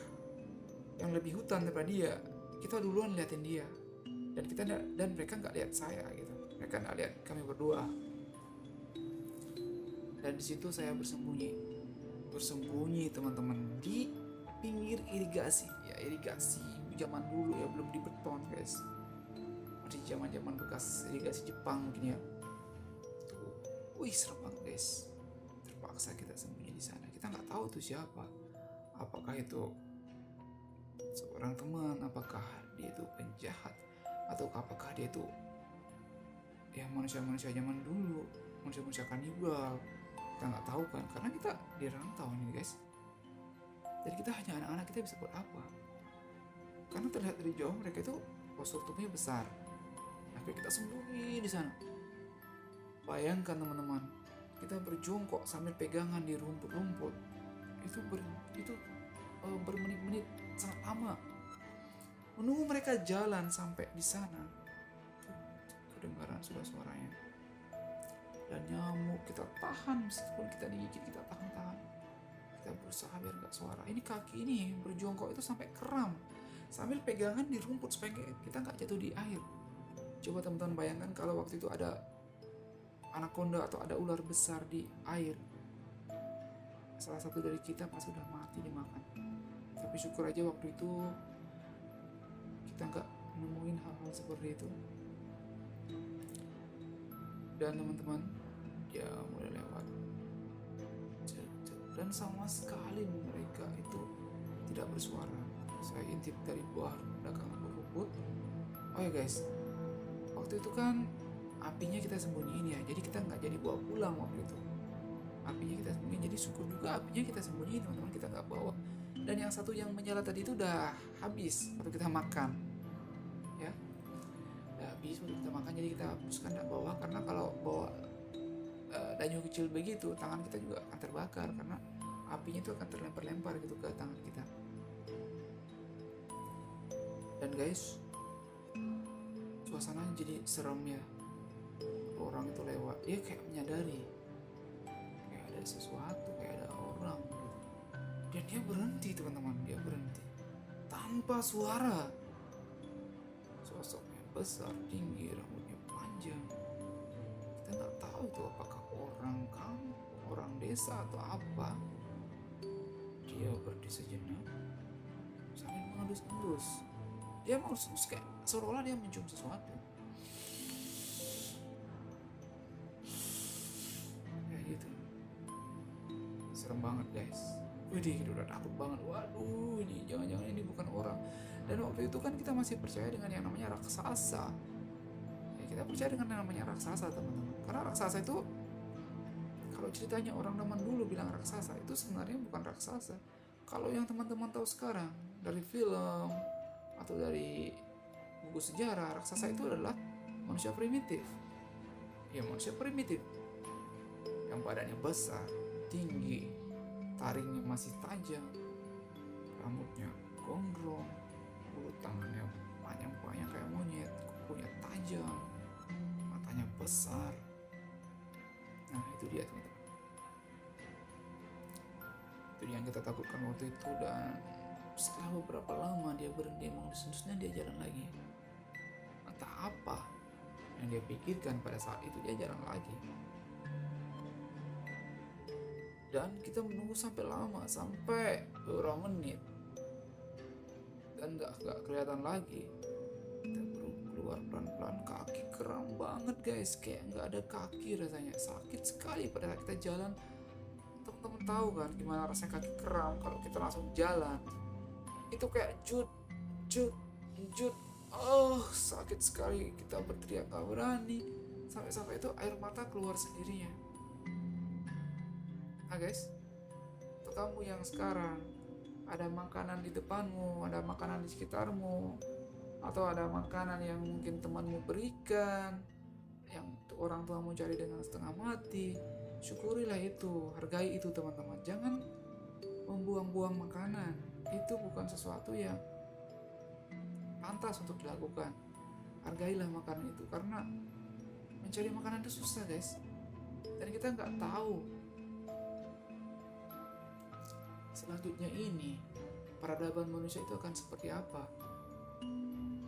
yang lebih hutan daripada dia, kita duluan liatin dia, dan mereka nggak lihat saya gitu. Mereka nggak lihat kami berdua. Dan di situ saya bersembunyi teman-teman, di pinggir irigasi zaman dulu ya, belum di beton guys, masih zaman bekas irigasi Jepang mungkin ya. Wih, serem banget guys. Terpaksa kita sembunyi di sana. Kita nggak tahu tuh siapa, apakah itu seorang teman, apakah dia itu penjahat, atau apakah dia itu ya manusia zaman dulu, manusia kanibal. Kita nggak tahu kan, karena kita di rantau nih guys. Jadi kita hanya anak-anak, kita bisa buat apa? Karena terlihat dari jauh mereka itu postur tubuhnya besar. Akhirnya kita sembunyi di sana. Bayangkan teman-teman, kita berjongkok sambil pegangan di rumput-rumput. Itu bermenit-menit, sangat lama. Menunggu mereka jalan sampai di sana. Kedengaran sudah suaranya. Dan nyamuk kita tahan, meskipun kita digigit kita tahan. Kita berusaha biar gak suara. Ini kaki ini berjongkok itu sampai kram, sambil pegangan di rumput supaya kita gak jatuh di air. Coba teman-teman bayangkan kalau waktu itu ada anaconda atau ada ular besar di air, salah satu dari kita pasti sudah mati dimakan. Tapi syukur aja waktu itu kita gak nemuin hal-hal seperti itu. Dan teman-teman, dia mulai lewat, dan sama sekali mereka itu tidak bersuara. Saya intip dari buah belakang rumput. Oh ya guys, waktu itu kan apinya kita sembunyiin ya, jadi kita nggak jadi bawa pulang waktu itu. Apinya kita sembunyiin, jadi syukur juga apinya kita sembunyiin teman-teman, kita nggak bawa. Dan yang satu yang menyala tadi itu udah habis waktu kita makan, ya. Habis waktu kita makan, jadi kita hapuskan tidak bawa, karena kalau bawa danyu kecil begitu tangan kita juga akan terbakar, karena apinya itu akan terlempar-lempar gitu ke tangan kita. Dan guys, suasananya jadi serem ya. Orang itu lewat, dia kayak menyadari kayak ada sesuatu, kayak ada orang gitu. Dan dia berhenti teman-teman, dia berhenti tanpa suara. Sosoknya besar, tinggi, rambutnya panjang. Kita nggak tahu itu apakah orang kampung, orang desa atau apa. Dia berdiri sejenak sambil mengendus-endus. Dia mengendus kayak seolah-olah dia mencium sesuatu. Kayak gitu. Serem banget guys. Widih, udah takut banget. Waduh, ini jangan-jangan ini bukan orang. Dan waktu itu kan kita masih percaya dengan yang namanya raksasa. Ya, kita percaya dengan yang namanya raksasa teman-teman. Karena raksasa itu, kalau ceritanya orang zaman dulu bilang raksasa, itu sebenarnya bukan raksasa. Kalau yang teman-teman tahu sekarang dari film atau dari buku sejarah, raksasa itu adalah manusia primitif. Ya, manusia primitif yang badannya besar, tinggi, taringnya masih tajam, rambutnya gondrong, bulu tangannya panjang-panjang kayak monyet, kukunya tajam, matanya besar. Nah, itu dia teman-teman. Itu yang kita takutkan waktu itu. Dan setelah beberapa lama dia berhenti mengendus-endusnya, dia jalan lagi. Entah apa yang dia pikirkan pada saat itu, dia jalan lagi. Dan kita menunggu sampai lama, sampai beberapa menit, dan gak kelihatan lagi. kram banget guys, kayak nggak ada kaki rasanya, sakit sekali pada saat kita jalan. Teman-teman tahu kan gimana rasanya kaki kram kalau kita langsung jalan, itu kayak jut jut jut, sakit sekali, kita berteriak nggak berani, sampai-sampai itu air mata keluar sendirinya. Nah guys, untuk kamu yang sekarang ada makanan di depanmu, ada makanan di sekitarmu, atau ada makanan yang mungkin temanmu berikan, yang orang tuamu cari dengan setengah mati, syukurilah itu, hargai itu teman-teman. Jangan membuang-buang makanan, itu bukan sesuatu yang pantas untuk dilakukan. Hargailah makanan itu, karena mencari makanan itu susah guys, dan kita nggak tahu selanjutnya ini peradaban manusia itu akan seperti apa.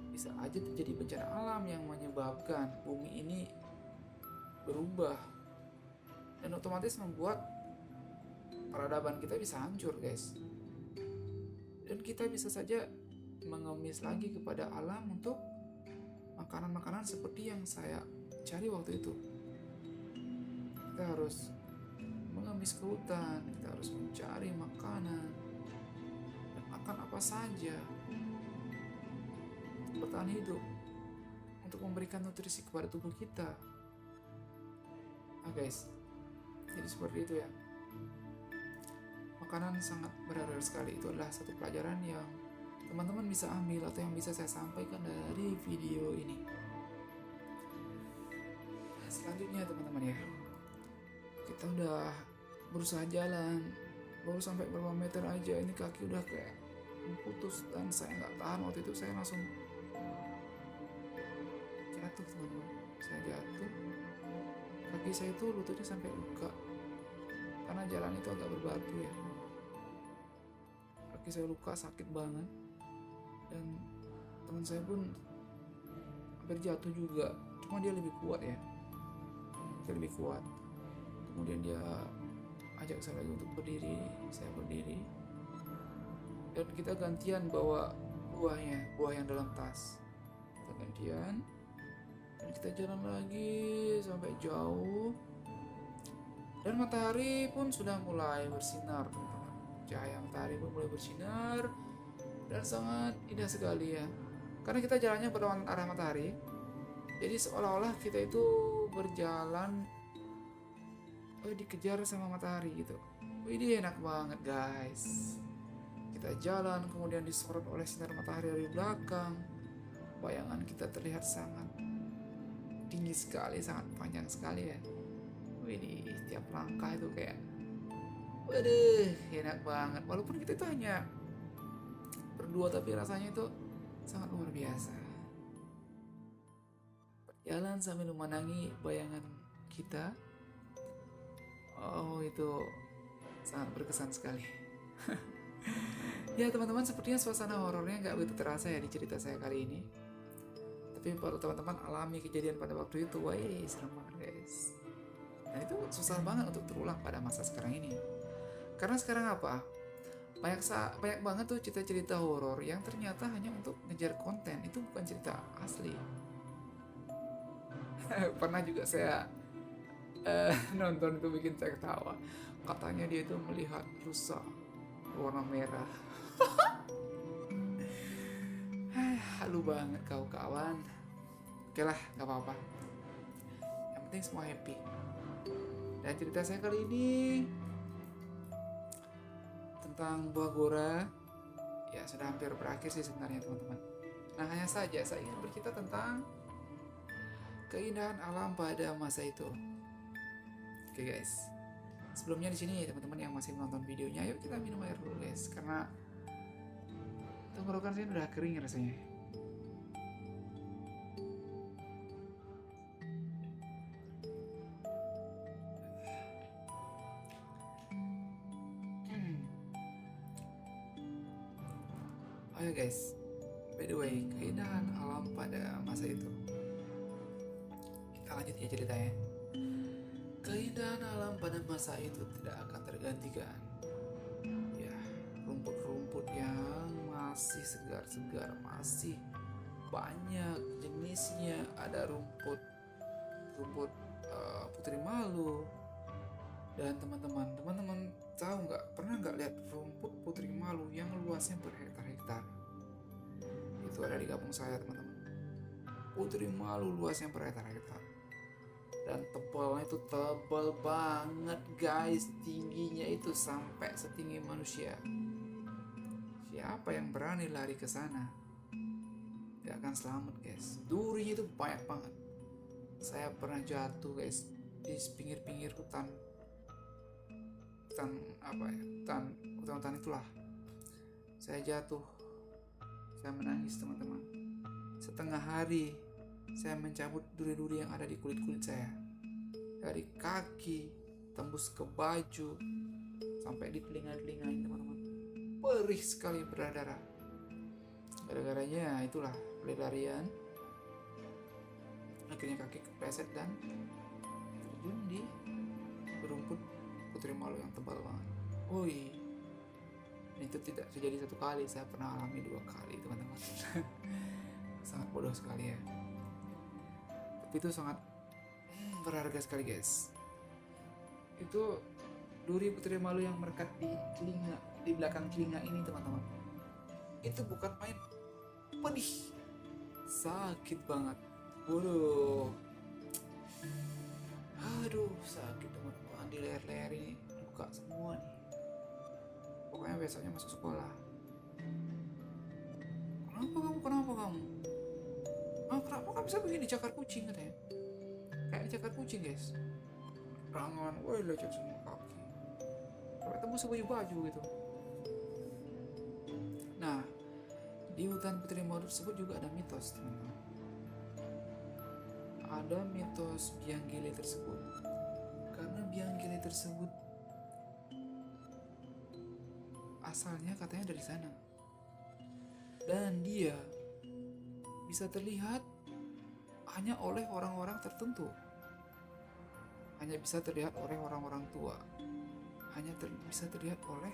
Bisa aja terjadi bencana alam yang menyebabkan bumi ini berubah dan otomatis membuat peradaban kita bisa hancur guys, dan kita bisa saja mengemis lagi kepada alam untuk makanan-makanan seperti yang saya cari waktu itu. Kita harus mengemis ke hutan, kita harus mencari makanan dan makan apa saja untuk bertahan hidup, untuk memberikan nutrisi kepada tubuh kita. Nah guys, jadi seperti itu ya. Makanan sangat berharga sekali. Itu adalah satu pelajaran yang teman-teman bisa ambil atau yang bisa saya sampaikan dari video ini. Selanjutnya teman-teman ya, kita udah berusaha jalan, baru sampai beberapa meter aja ini kaki udah kayak putus, dan saya nggak tahan. Waktu itu saya langsung jatuh teman-teman. Saya jatuh, kaki saya itu lututnya sampai luka karena jalan itu agak berbatu ya. Kaki saya luka, sakit banget, dan teman saya pun hampir jatuh juga, cuma dia lebih kuat ya, dia lebih kuat. Kemudian dia ajak saya lagi untuk berdiri, saya berdiri, dan kita gantian bawa buah yang dalam tas. Kita gantian dan kita jalan lagi sampai jauh, dan matahari pun sudah mulai bersinar teman-teman. Cahaya matahari pun mulai bersinar dan sangat indah sekali ya, karena kita jalannya berlawanan arah matahari, jadi seolah-olah kita itu berjalan dikejar sama matahari gitu. Ini enak banget guys. Kita jalan kemudian disorot oleh sinar matahari dari belakang. Bayangan kita terlihat sangat tinggi sekali, sangat panjang sekali ya. Ini setiap langkah itu kayak, waduh, enak banget. Walaupun kita itu hanya berdua, tapi rasanya itu sangat luar biasa. Berjalan sambil memandangi bayangan kita. Itu sangat berkesan sekali. Ya teman-teman, sepertinya suasana horornya nggak begitu terasa ya di cerita saya kali ini. Tapi kalau teman-teman alami kejadian pada waktu itu, wah serem banget guys. Dan itu susah banget untuk terulang pada masa sekarang ini. Karena sekarang apa? Banyak banget tuh cerita-cerita horor yang ternyata hanya untuk ngejar konten. Itu bukan cerita asli. Pernah juga saya nonton itu bikin saya ketawa. Katanya dia itu melihat rusa warna merah. Halu banget kau kawan. Oke lah, gak apa-apa, yang penting semua happy. Dan cerita saya kali ini tentang buah gora ya sudah hampir berakhir sih sebenarnya teman-teman. Nah hanya saja saya ingin bercerita tentang keindahan alam pada masa itu. Oke guys, sebelumnya di sini teman-teman yang masih menonton videonya, yuk kita minum air dulu guys, karena tenggorokan saya udah kering rasanya. Oh ya guys, by the way, keindahan alam pada masa itu. Kita lanjut ya ceritanya. Keindahan alam pada masa itu tidak akan tergantikan. Ya, rumput-rumput yang masih segar-segar, masih banyak jenisnya. Ada rumput rumput putri malu. Dan teman-teman tahu nggak, pernah nggak lihat rumput putri malu yang luasnya berhektar-hektar? Itu ada di kampung saya teman-teman. Putri malu luasnya berhektar-hektar. Dan tebalnya itu tebal banget guys, tingginya itu sampai setinggi manusia. Siapa yang berani lari ke sana gak akan selamat guys. Durinya itu banyak banget. Saya pernah jatuh guys di pinggir-pinggir hutan hutan itulah. Saya jatuh, saya menangis teman-teman. Setengah hari saya mencabut duri-duri yang ada di kulit-kulit saya, dari kaki tembus ke baju sampai di telinga-telinga ini teman-teman. Perih sekali, berdarah. Gara-garanya itulah pelarian, akhirnya kaki kepleset dan terjun di rumput putri malu yang tebal banget. Woi, itu tidak terjadi satu kali, saya pernah alami 2 kali teman-teman. Sangat bodoh sekali ya, tapi itu sangat berharga sekali guys. Itu duri putri malu yang merekat di telinga, di belakang telinga ini teman-teman. Itu bukan main, pedih, sakit banget. Waduh, aduh sakit teman-teman, di leher-leher ini luka semua nih. Pokoknya besoknya masuk sekolah. Kenapa kamu? Kenapa kamu bisa begini, cakar kucing katanya. Kayak cakar kucing guys. Rangan, woi lecet semua kaki. Sampai tembus baju gitu. Nah, di hutan putri malu tersebut juga ada mitos teman-teman. Ada mitos biang gile tersebut. Karena biang gile tersebut asalnya katanya dari sana. Dan dia bisa terlihat hanya oleh orang-orang tertentu. Hanya bisa terlihat oleh orang-orang tua. Hanya bisa terlihat oleh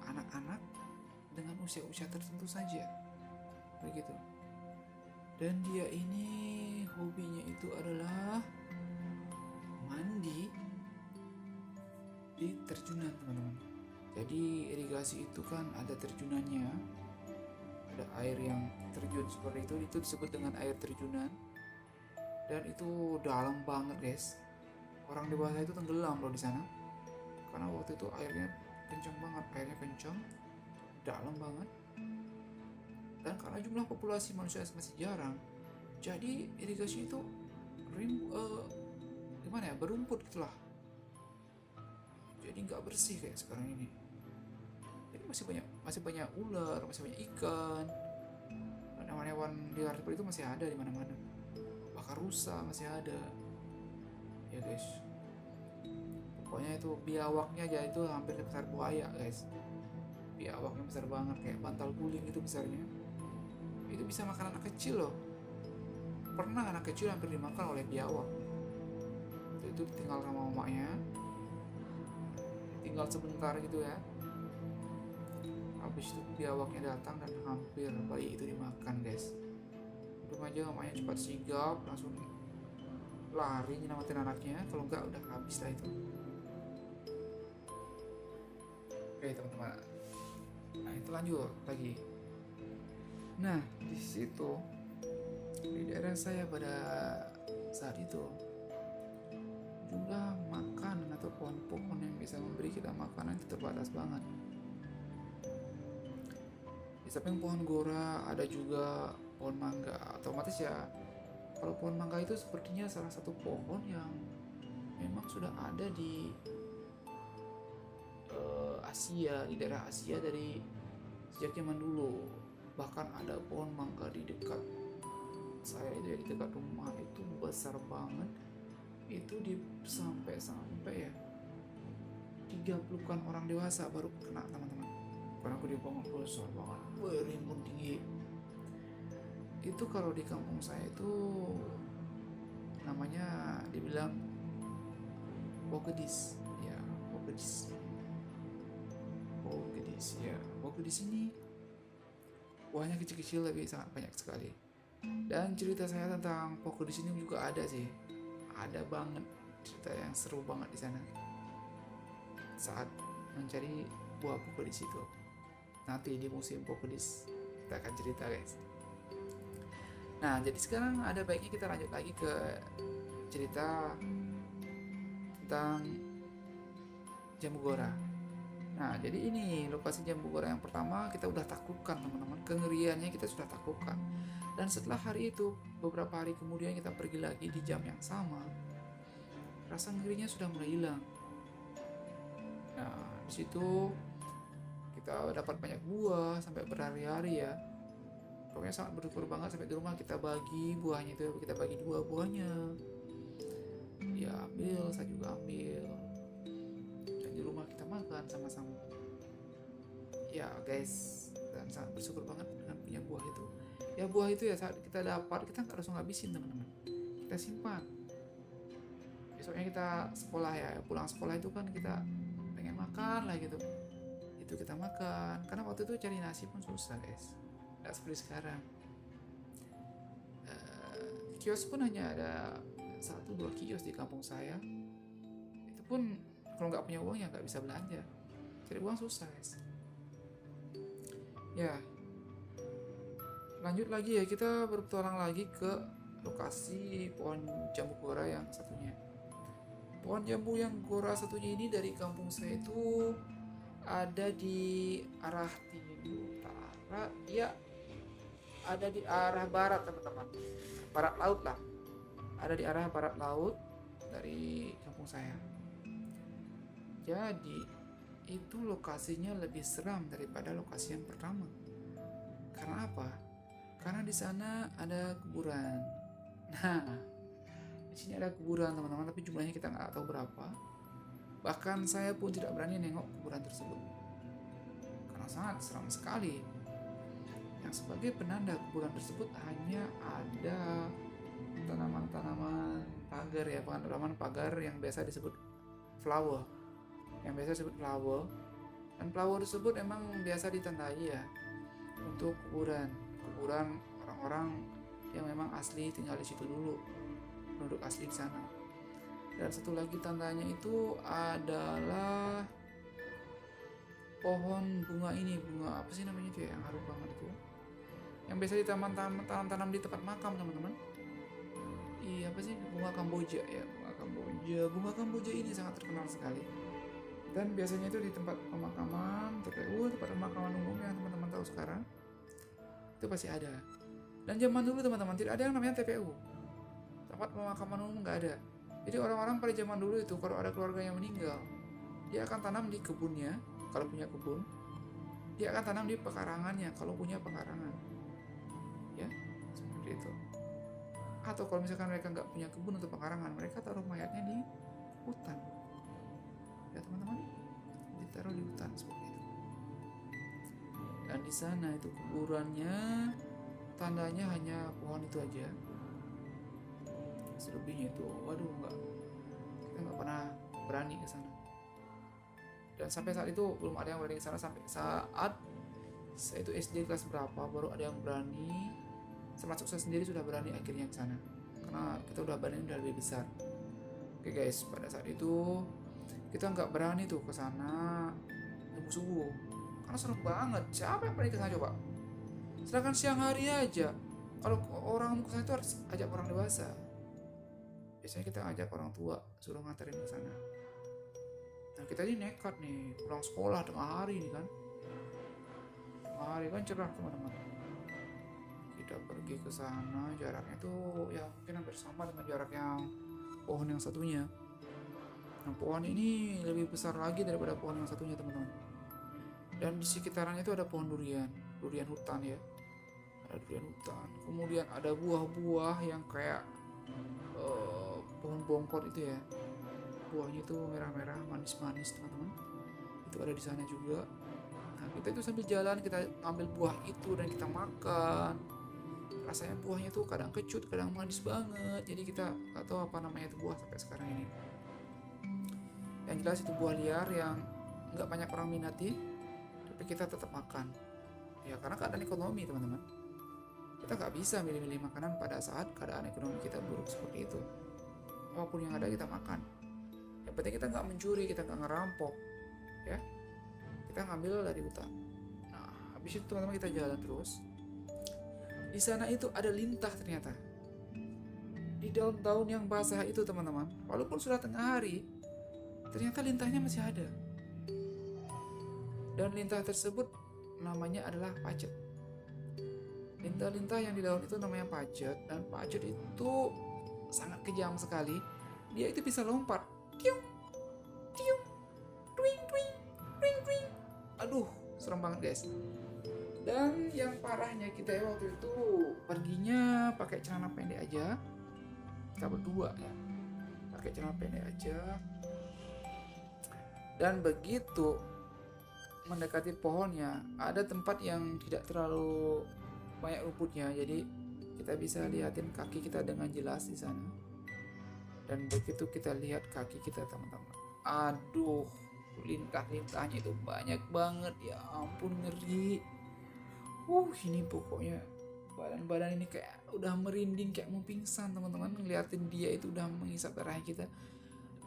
anak-anak dengan usia-usia tertentu saja. Begitu. Dan dia ini hobinya itu adalah mandi di terjunan teman-teman. Jadi irigasi itu kan ada terjunannya, ada air yang terjun seperti itu disebut dengan air terjunan. Dan itu dalam banget guys. Orang dewasa itu tenggelam loh di sana, karena waktu itu airnya kencang banget, dalam banget. Dan karena jumlah populasi manusia masih jarang, jadi irigasi itu berumput gitulah. Jadi nggak bersih kayak sekarang ini. Jadi masih banyak ular, masih banyak ikan, dan hewan-hewan liar seperti itu masih ada di mana-mana. Bahkan rusa masih ada. Ya guys. Pokoknya itu biawaknya aja itu hampir sebesar buaya guys. Biawaknya besar banget, kayak bantal guling itu besarnya. Itu bisa makan anak kecil loh. Pernah anak kecil hampir dimakan oleh biawak. Itu tinggal sama mamanya, tinggal sebentar gitu ya. Habis itu biawaknya datang dan hampir bayi itu dimakan guys. Untung aja mamanya cepat sigap, langsung lari nyelamatin anaknya, kalau enggak udah habis lah itu. Oke teman-teman, nah itu lanjut lagi. Nah di situ, di daerah saya pada saat itu, jumlah makanan atau pohon-pohon yang bisa memberi kita makanan itu terbatas banget. Di samping pohon gora ada juga pohon mangga. Otomatis ya, kalau pohon mangga itu sepertinya salah satu pohon yang memang sudah ada di Asia, di daerah Asia dari sejak zaman dulu. Bahkan ada pohon mangga di dekat saya itu ya, di dekat rumah itu besar banget. Itu sampai ya 30-an orang dewasa baru kena teman-teman, karena aku di pohon besar banget, rimbun tinggi. Itu kalau di kampung saya itu namanya dibilang Wogedis ya, Wogedis ini buahnya kecil-kecil tapi sangat banyak sekali. Dan cerita saya tentang poko di sini juga ada sih, ada banget cerita yang seru banget di sana saat mencari buah poko di situ. Nanti di musim Pokelis kita akan cerita guys. Nah jadi sekarang ada baiknya kita lanjut lagi ke cerita tentang Jambu Gora. Nah jadi ini lokasi Jambu Gora yang pertama kita udah taklukkan teman-teman, kengeriannya kita sudah taklukkan. Dan setelah hari itu beberapa hari kemudian kita pergi lagi di jam yang sama, rasa ngerinya sudah mulai hilang. Nah di situ kita dapat banyak buah sampai berhari-hari ya, pokoknya sangat bersyukur banget. Sampai di rumah kita bagi buahnya itu, kita bagi 2 buahnya, dia ambil, saya juga ambil, dan di rumah kita makan sama-sama ya guys. Dan sangat bersyukur banget dengan punya buah itu ya. Buah itu ya saat kita dapat kita nggak langsung habisin teman-teman, kita simpan. Besoknya kita sekolah ya, pulang sekolah itu kan kita pengen makan lah gitu, itu kita makan. Karena waktu itu cari nasi pun susah guys, nggak seperti sekarang. Kios pun hanya ada 1-2 kios di kampung saya, itu pun kalau nggak punya uang ya nggak bisa belanja, cari uang susah guys. Ya lanjut lagi ya, kita berpetualang lagi ke lokasi pohon jambu gora yang satunya. Pohon jambu yang gora satunya ini dari kampung saya itu ada di arah timur utara ya, ada di arah barat teman-teman, barat laut lah, ada di arah barat laut dari kampung saya. Jadi itu lokasinya lebih seram daripada lokasi yang pertama. Karena apa? Karena di sana ada kuburan. Nah di sini ada kuburan teman-teman, tapi jumlahnya kita nggak tahu berapa. Bahkan saya pun tidak berani nengok kuburan tersebut karena sangat seram sekali. Yang sebagai penanda kuburan tersebut hanya ada tanaman-tanaman pagar ya, tanaman pagar yang biasa disebut flower, dan flower tersebut emang biasa ditandai ya untuk kuburan orang-orang yang memang asli tinggal di situ dulu, penduduk asli di sana. Dan satu lagi tandanya itu adalah pohon bunga ini, bunga apa sih namanya itu ya, yang harum banget itu, yang biasa ditanam di tempat makam teman-teman. Iya apa sih, bunga Kamboja ya, bunga Kamboja ini sangat terkenal sekali. Dan biasanya itu di tempat pemakaman TPU, tempat pemakaman umum yang teman-teman tahu sekarang itu pasti ada. Dan zaman dulu teman-teman tidak ada yang namanya TPU, tempat pemakaman umum nggak ada. Jadi orang-orang pada zaman dulu itu kalau ada keluarga yang meninggal, dia akan tanam di kebunnya kalau punya kebun, dia akan tanam di pekarangannya kalau punya pekarangan, ya seperti itu. Atau kalau misalkan mereka nggak punya kebun atau pekarangan, mereka taruh mayatnya di hutan, ya teman-teman, ditaruh di hutan seperti itu. Dan di sana itu kuburannya, tandanya hanya pohon itu aja. Selebihnya itu, waduh kita nggak pernah berani ke sana. Dan sampai saat itu belum ada yang berani ke sana. Sampai saat saya itu SD kelas berapa baru ada yang berani. Termasuk saya sendiri sudah berani akhirnya ke sana, karena kita udah berani, udah lebih besar. Oke guys, pada saat itu kita nggak berani tuh ke sana subuh-subuh karena serem banget. Siapa yang berani ke sana coba? Sedangkan siang hari aja kalau orang ke sana itu harus ajak orang dewasa. Biasanya kita ajak orang tua, suruh nganterin ke sana. Nah kita ini nekat nih, pulang sekolah tengah hari nih kan, tengah hari kan cerah teman-teman. Kita pergi ke sana, jaraknya tuh ya mungkin hampir sama dengan jarak yang pohon yang satunya. Nah pohon ini lebih besar lagi daripada pohon yang satunya teman-teman. Dan di sekitarannya itu ada pohon durian hutan ya, ada durian hutan. Kemudian ada buah-buah yang kayak pohon bongkot itu ya, buahnya itu merah-merah manis-manis teman-teman, itu ada di sana juga. Nah kita itu sambil jalan kita ambil buah itu dan kita makan. Rasanya buahnya tuh kadang kecut, kadang manis banget, jadi kita nggak tahu apa namanya itu buah sampai sekarang ini. Yang jelas itu buah liar yang nggak banyak orang minati, tapi kita tetap makan ya karena keadaan ekonomi teman-teman. Kita nggak bisa milih-milih makanan pada saat keadaan ekonomi kita buruk seperti itu. Apapun yang ada kita makan. Yang penting kita nggak mencuri, kita nggak ngerampok, ya. Kita ngambil dari hutan. Nah, habis itu teman-teman kita jalan terus. Di sana itu ada lintah ternyata. Di daun-daun yang basah itu teman-teman, walaupun sudah tengah hari, ternyata lintahnya masih ada. Dan lintah tersebut namanya adalah pacet. Lintah-lintah yang di daun itu namanya pacet, dan pacet itu sangat kejam sekali. Dia itu bisa lompat. Tiung, tiung, twing, twing, twing, twing. Aduh, serem banget guys. Dan yang parahnya kita waktu itu perginya pakai celana pendek aja. Kita berdua ya, pakai celana pendek aja. Dan begitu mendekati pohonnya, ada tempat yang tidak terlalu banyak rumputnya, jadi kita bisa lihatin kaki kita dengan jelas di sana. Dan begitu kita lihat kaki kita teman-teman, aduh, lintah-lintahnya itu banyak banget, ya ampun ngeri. Ini pokoknya badan-badan ini kayak udah merinding, kayak mau pingsan teman-teman. Ngeliatin dia itu udah menghisap darah kita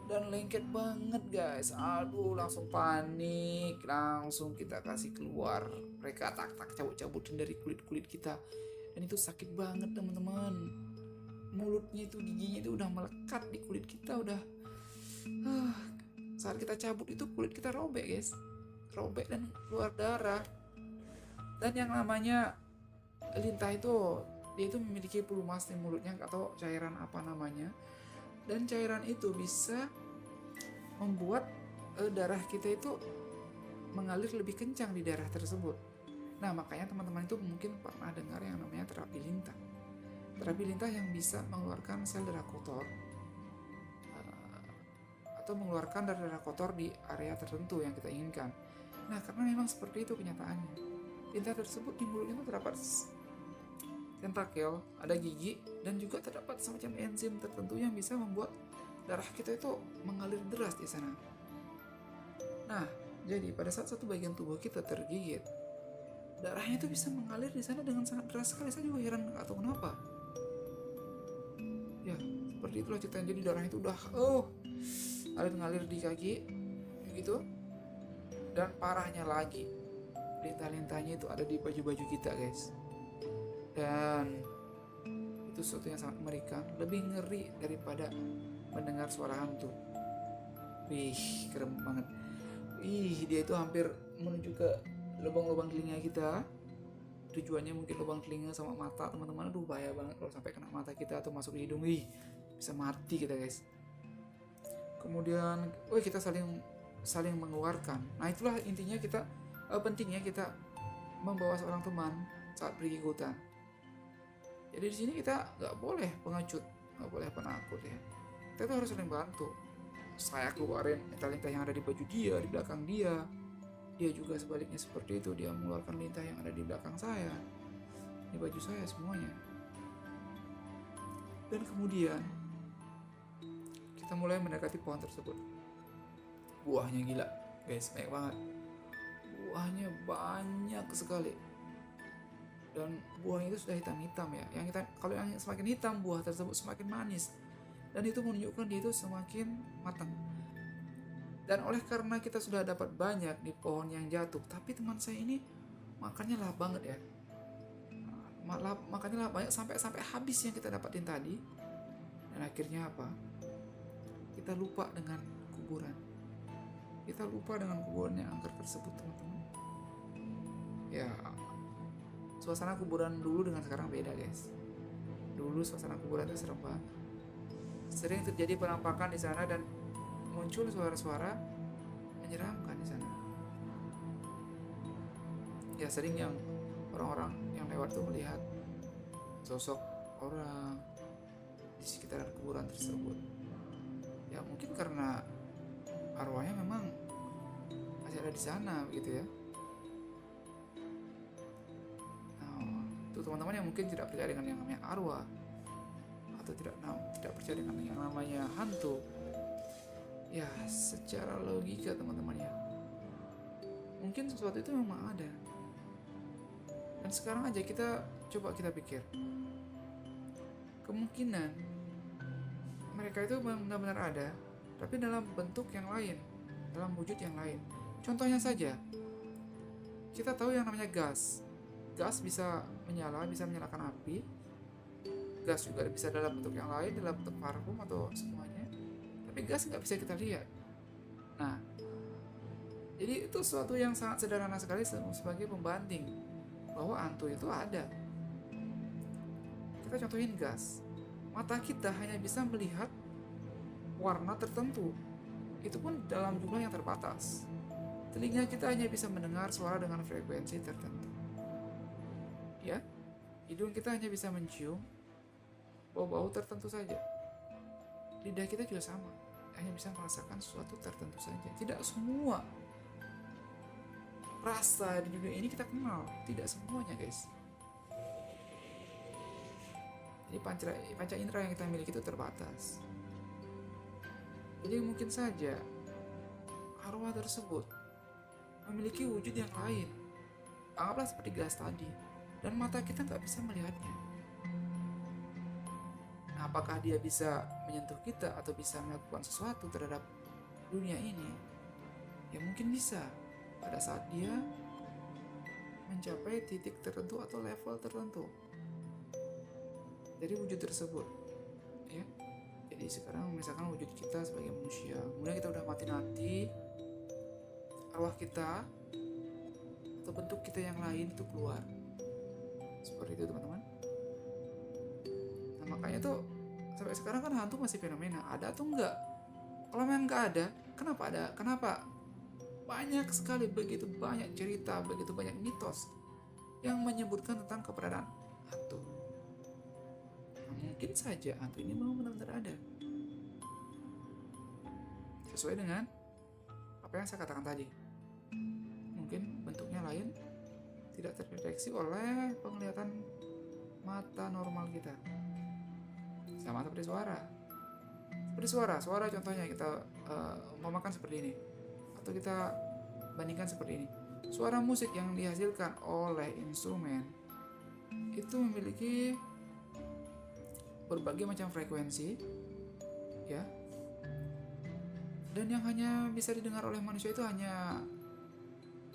dan lengket banget guys. Aduh, langsung panik, langsung kita kasih keluar. Mereka tak cabut-cabutin dari kulit-kulit kita, dan itu sakit banget teman-teman. Mulutnya itu, giginya itu udah melekat di kulit kita, udah saat kita cabut itu kulit kita robek guys, robek dan keluar darah. Dan yang namanya lintah itu, dia itu memiliki pelumas di mulutnya atau cairan apa namanya, dan cairan itu bisa membuat darah kita itu mengalir lebih kencang di daerah tersebut. Nah, makanya teman-teman itu mungkin pernah dengar yang namanya terapi lintah. Terapi lintah yang bisa mengeluarkan sel darah kotor atau mengeluarkan darah kotor di area tertentu yang kita inginkan. Nah, karena memang seperti itu kenyataannya. Lintah tersebut di mulutnya itu terdapat tentakel, ada gigi, dan juga terdapat semacam enzim tertentu yang bisa membuat darah kita itu mengalir deras di sana. Nah, jadi pada saat satu bagian tubuh kita tergigit, darahnya itu bisa mengalir di sana dengan sangat deras sekali. Saya juga heran atau kenapa. Ya, seperti itulah ceritanya. Jadi darahnya itu udah ngalir di kaki, begitu. Dan parahnya lagi, lintah-lintahnya itu ada di baju-baju kita guys. Dan itu sesuatu yang sangat mengerikan, lebih ngeri daripada mendengar suara hantu. Keren banget. Dia itu hampir menuju ke lubang-lubang telinga kita. Tujuannya mungkin lubang telinga sama mata teman-teman. Aduh, bahaya banget kalau sampai kena mata kita atau masuk di hidung. Bisa mati kita guys. Kemudian kita saling mengeluarkan. Nah, itulah intinya kita pentingnya kita membawa seorang teman saat pergi ke hutan. Jadi di sini kita nggak boleh pengecut, nggak boleh penakut ya. Kita tuh harus saling bantu. Saya keluarin lintah-lintah yang ada di baju dia, di belakang dia. Dia juga sebaliknya seperti itu, dia mengeluarkan lintah yang ada di belakang saya, di baju saya semuanya. Dan kemudian kita mulai mendekati pohon tersebut. Buahnya gila, guys, banyak banget. Buahnya banyak sekali. Dan buahnya itu sudah hitam-hitam ya. Yang hitam, kalau yang semakin hitam, buah tersebut semakin manis. Dan itu menunjukkan dia itu semakin matang. Dan oleh karena kita sudah dapat banyak di pohon yang jatuh, tapi teman saya ini makannya lahap banget ya. Makannya lahap banyak sampai habis yang kita dapatin tadi. Dan akhirnya apa? Kita lupa dengan kuburan. Kita lupa dengan kuburan yang angker tersebut, teman-teman. Ya, suasana kuburan dulu dengan sekarang beda guys. Dulu suasana kuburan itu serem banget. Sering terjadi penampakan di sana dan muncul suara-suara menyeramkan di sana. Ya, sering yang orang-orang yang lewat tuh melihat sosok orang di sekitaran kuburan tersebut. Ya, mungkin karena arwahnya memang masih ada di sana begitu ya. Itu teman-teman yang mungkin tidak percaya dengan yang namanya arwah atau tidak percaya dengan yang namanya hantu. Ya, secara logika teman-teman ya, mungkin sesuatu itu memang ada. Dan sekarang aja kita pikir, kemungkinan mereka itu benar-benar ada, tapi dalam bentuk yang lain, dalam wujud yang lain. Contohnya saja, kita tahu yang namanya gas. Gas bisa menyala, bisa menyalakan api. Gas juga bisa dalam bentuk yang lain, dalam bentuk parfum atau semuanya. Tapi gas nggak bisa kita lihat. Nah, jadi itu sesuatu yang sangat sederhana sekali sebagai pembanding bahwa hantu itu ada. Kita contohin gas. Mata kita hanya bisa melihat warna tertentu. Itu pun dalam jumlah yang terbatas. Telinga kita hanya bisa mendengar suara dengan frekuensi tertentu. Ya, hidung kita hanya bisa mencium bau-bau tertentu saja. Lidah kita juga sama, hanya bisa merasakan sesuatu tertentu saja. Tidak semua rasa di dunia ini kita kenal, tidak semuanya, guys. Jadi panca indera yang kita miliki itu terbatas. Jadi mungkin saja arwah tersebut memiliki wujud yang lain, anggaplah seperti gas tadi, dan mata kita nggak bisa melihatnya. Nah, apakah dia bisa menyentuh kita atau bisa melakukan sesuatu terhadap dunia ini? Ya mungkin bisa pada saat dia mencapai titik tertentu atau level tertentu dari wujud tersebut, ya. Jadi sekarang misalkan wujud kita sebagai manusia, kemudian kita udah mati nanti, arwah kita atau bentuk kita yang lain itu keluar seperti itu, teman-teman. Nah, makanya tuh sampai sekarang kan hantu masih fenomena, ada atau enggak? Kalau memang enggak ada, kenapa ada? Kenapa banyak sekali, begitu banyak cerita, begitu banyak mitos yang menyebutkan tentang keberadaan hantu? Nah, mungkin saja hantu ini memang benar-benar ada, sesuai dengan apa yang saya katakan tadi. Mungkin bentuknya lain, tidak terdeteksi oleh penglihatan mata normal kita. Sama seperti suara. Suara contohnya kita umpamakan seperti ini, atau kita bandingkan seperti ini. Suara musik yang dihasilkan oleh instrumen itu memiliki berbagai macam frekuensi, ya. Dan yang hanya bisa didengar oleh manusia itu hanya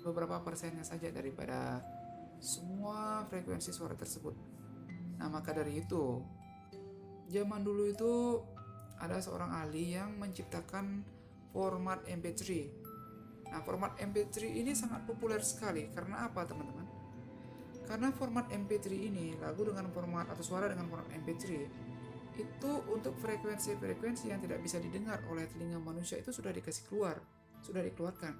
beberapa persennya saja daripada semua frekuensi suara tersebut. Nah, maka dari itu, zaman dulu itu ada seorang ahli yang menciptakan format MP3. Nah, format MP3 ini sangat populer sekali. Karena apa, teman-teman? Karena format MP3 ini, lagu dengan format atau suara dengan format MP3, itu untuk frekuensi-frekuensi yang tidak bisa didengar oleh telinga manusia itu sudah dikeluarkan.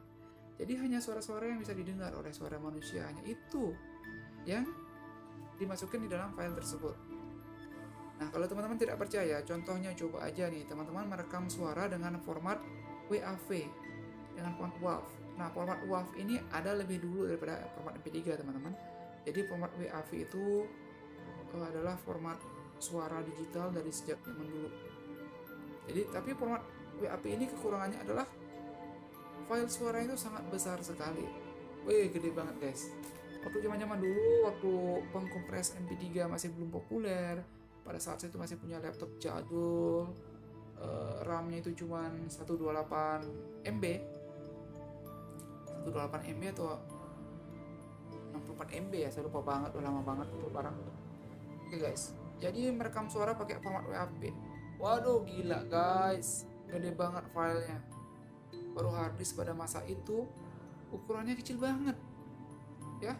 Jadi hanya suara-suara yang bisa didengar oleh suara manusia, hanya itu yang dimasukkan di dalam file tersebut. Nah, kalau teman-teman tidak percaya, contohnya coba aja nih, teman-teman merekam suara dengan format WAV, dengan format WAV. Nah, format WAV ini ada lebih dulu daripada format MP3, teman-teman. Jadi format WAV itu adalah format suara digital dari sejak zaman dulu. Jadi, tapi format WAV ini kekurangannya adalah file suara itu sangat besar sekali. Gede banget, guys. Waktu zaman dulu, waktu pengkompres MP3 masih belum populer, pada saat saya itu masih punya laptop jadul, RAM-nya itu cuma 128 MB. 128 MB atau 64 MB ya, saya lupa banget, udah lama banget itu barang. Oke, guys. Jadi merekam suara pakai format WAV. Waduh, gila, guys. Gede banget filenya. Baru harddisk pada masa itu ukurannya kecil banget, ya.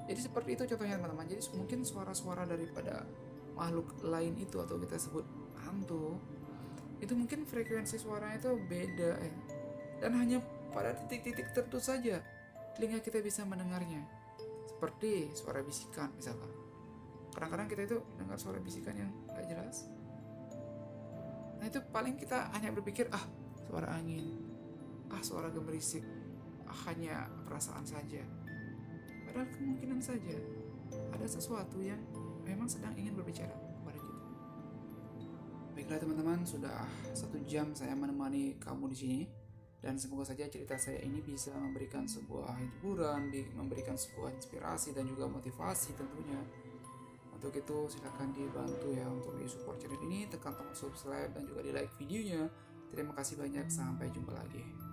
Jadi seperti itu contohnya, teman-teman. Jadi mungkin suara-suara daripada makhluk lain itu, atau kita sebut hantu, itu mungkin frekuensi suaranya itu beda, dan hanya pada titik-titik tertentu saja telinga kita bisa mendengarnya. Seperti suara bisikan misalkan. Kadang-kadang kita itu dengar suara bisikan yang gak jelas. Nah, itu paling kita hanya berpikir, suara angin, suara gemerisik, hanya perasaan saja. Padahal kemungkinan saja ada sesuatu yang memang sedang ingin berbicara kepada kita. Baiklah, teman-teman, sudah 1 jam saya menemani kamu di sini. Dan semoga saja cerita saya ini bisa memberikan sebuah hiburan, memberikan sebuah inspirasi dan juga motivasi tentunya. Untuk itu silahkan dibantu ya untuk di support channel ini, tekan tombol subscribe dan juga di like videonya. Terima kasih banyak, sampai jumpa lagi.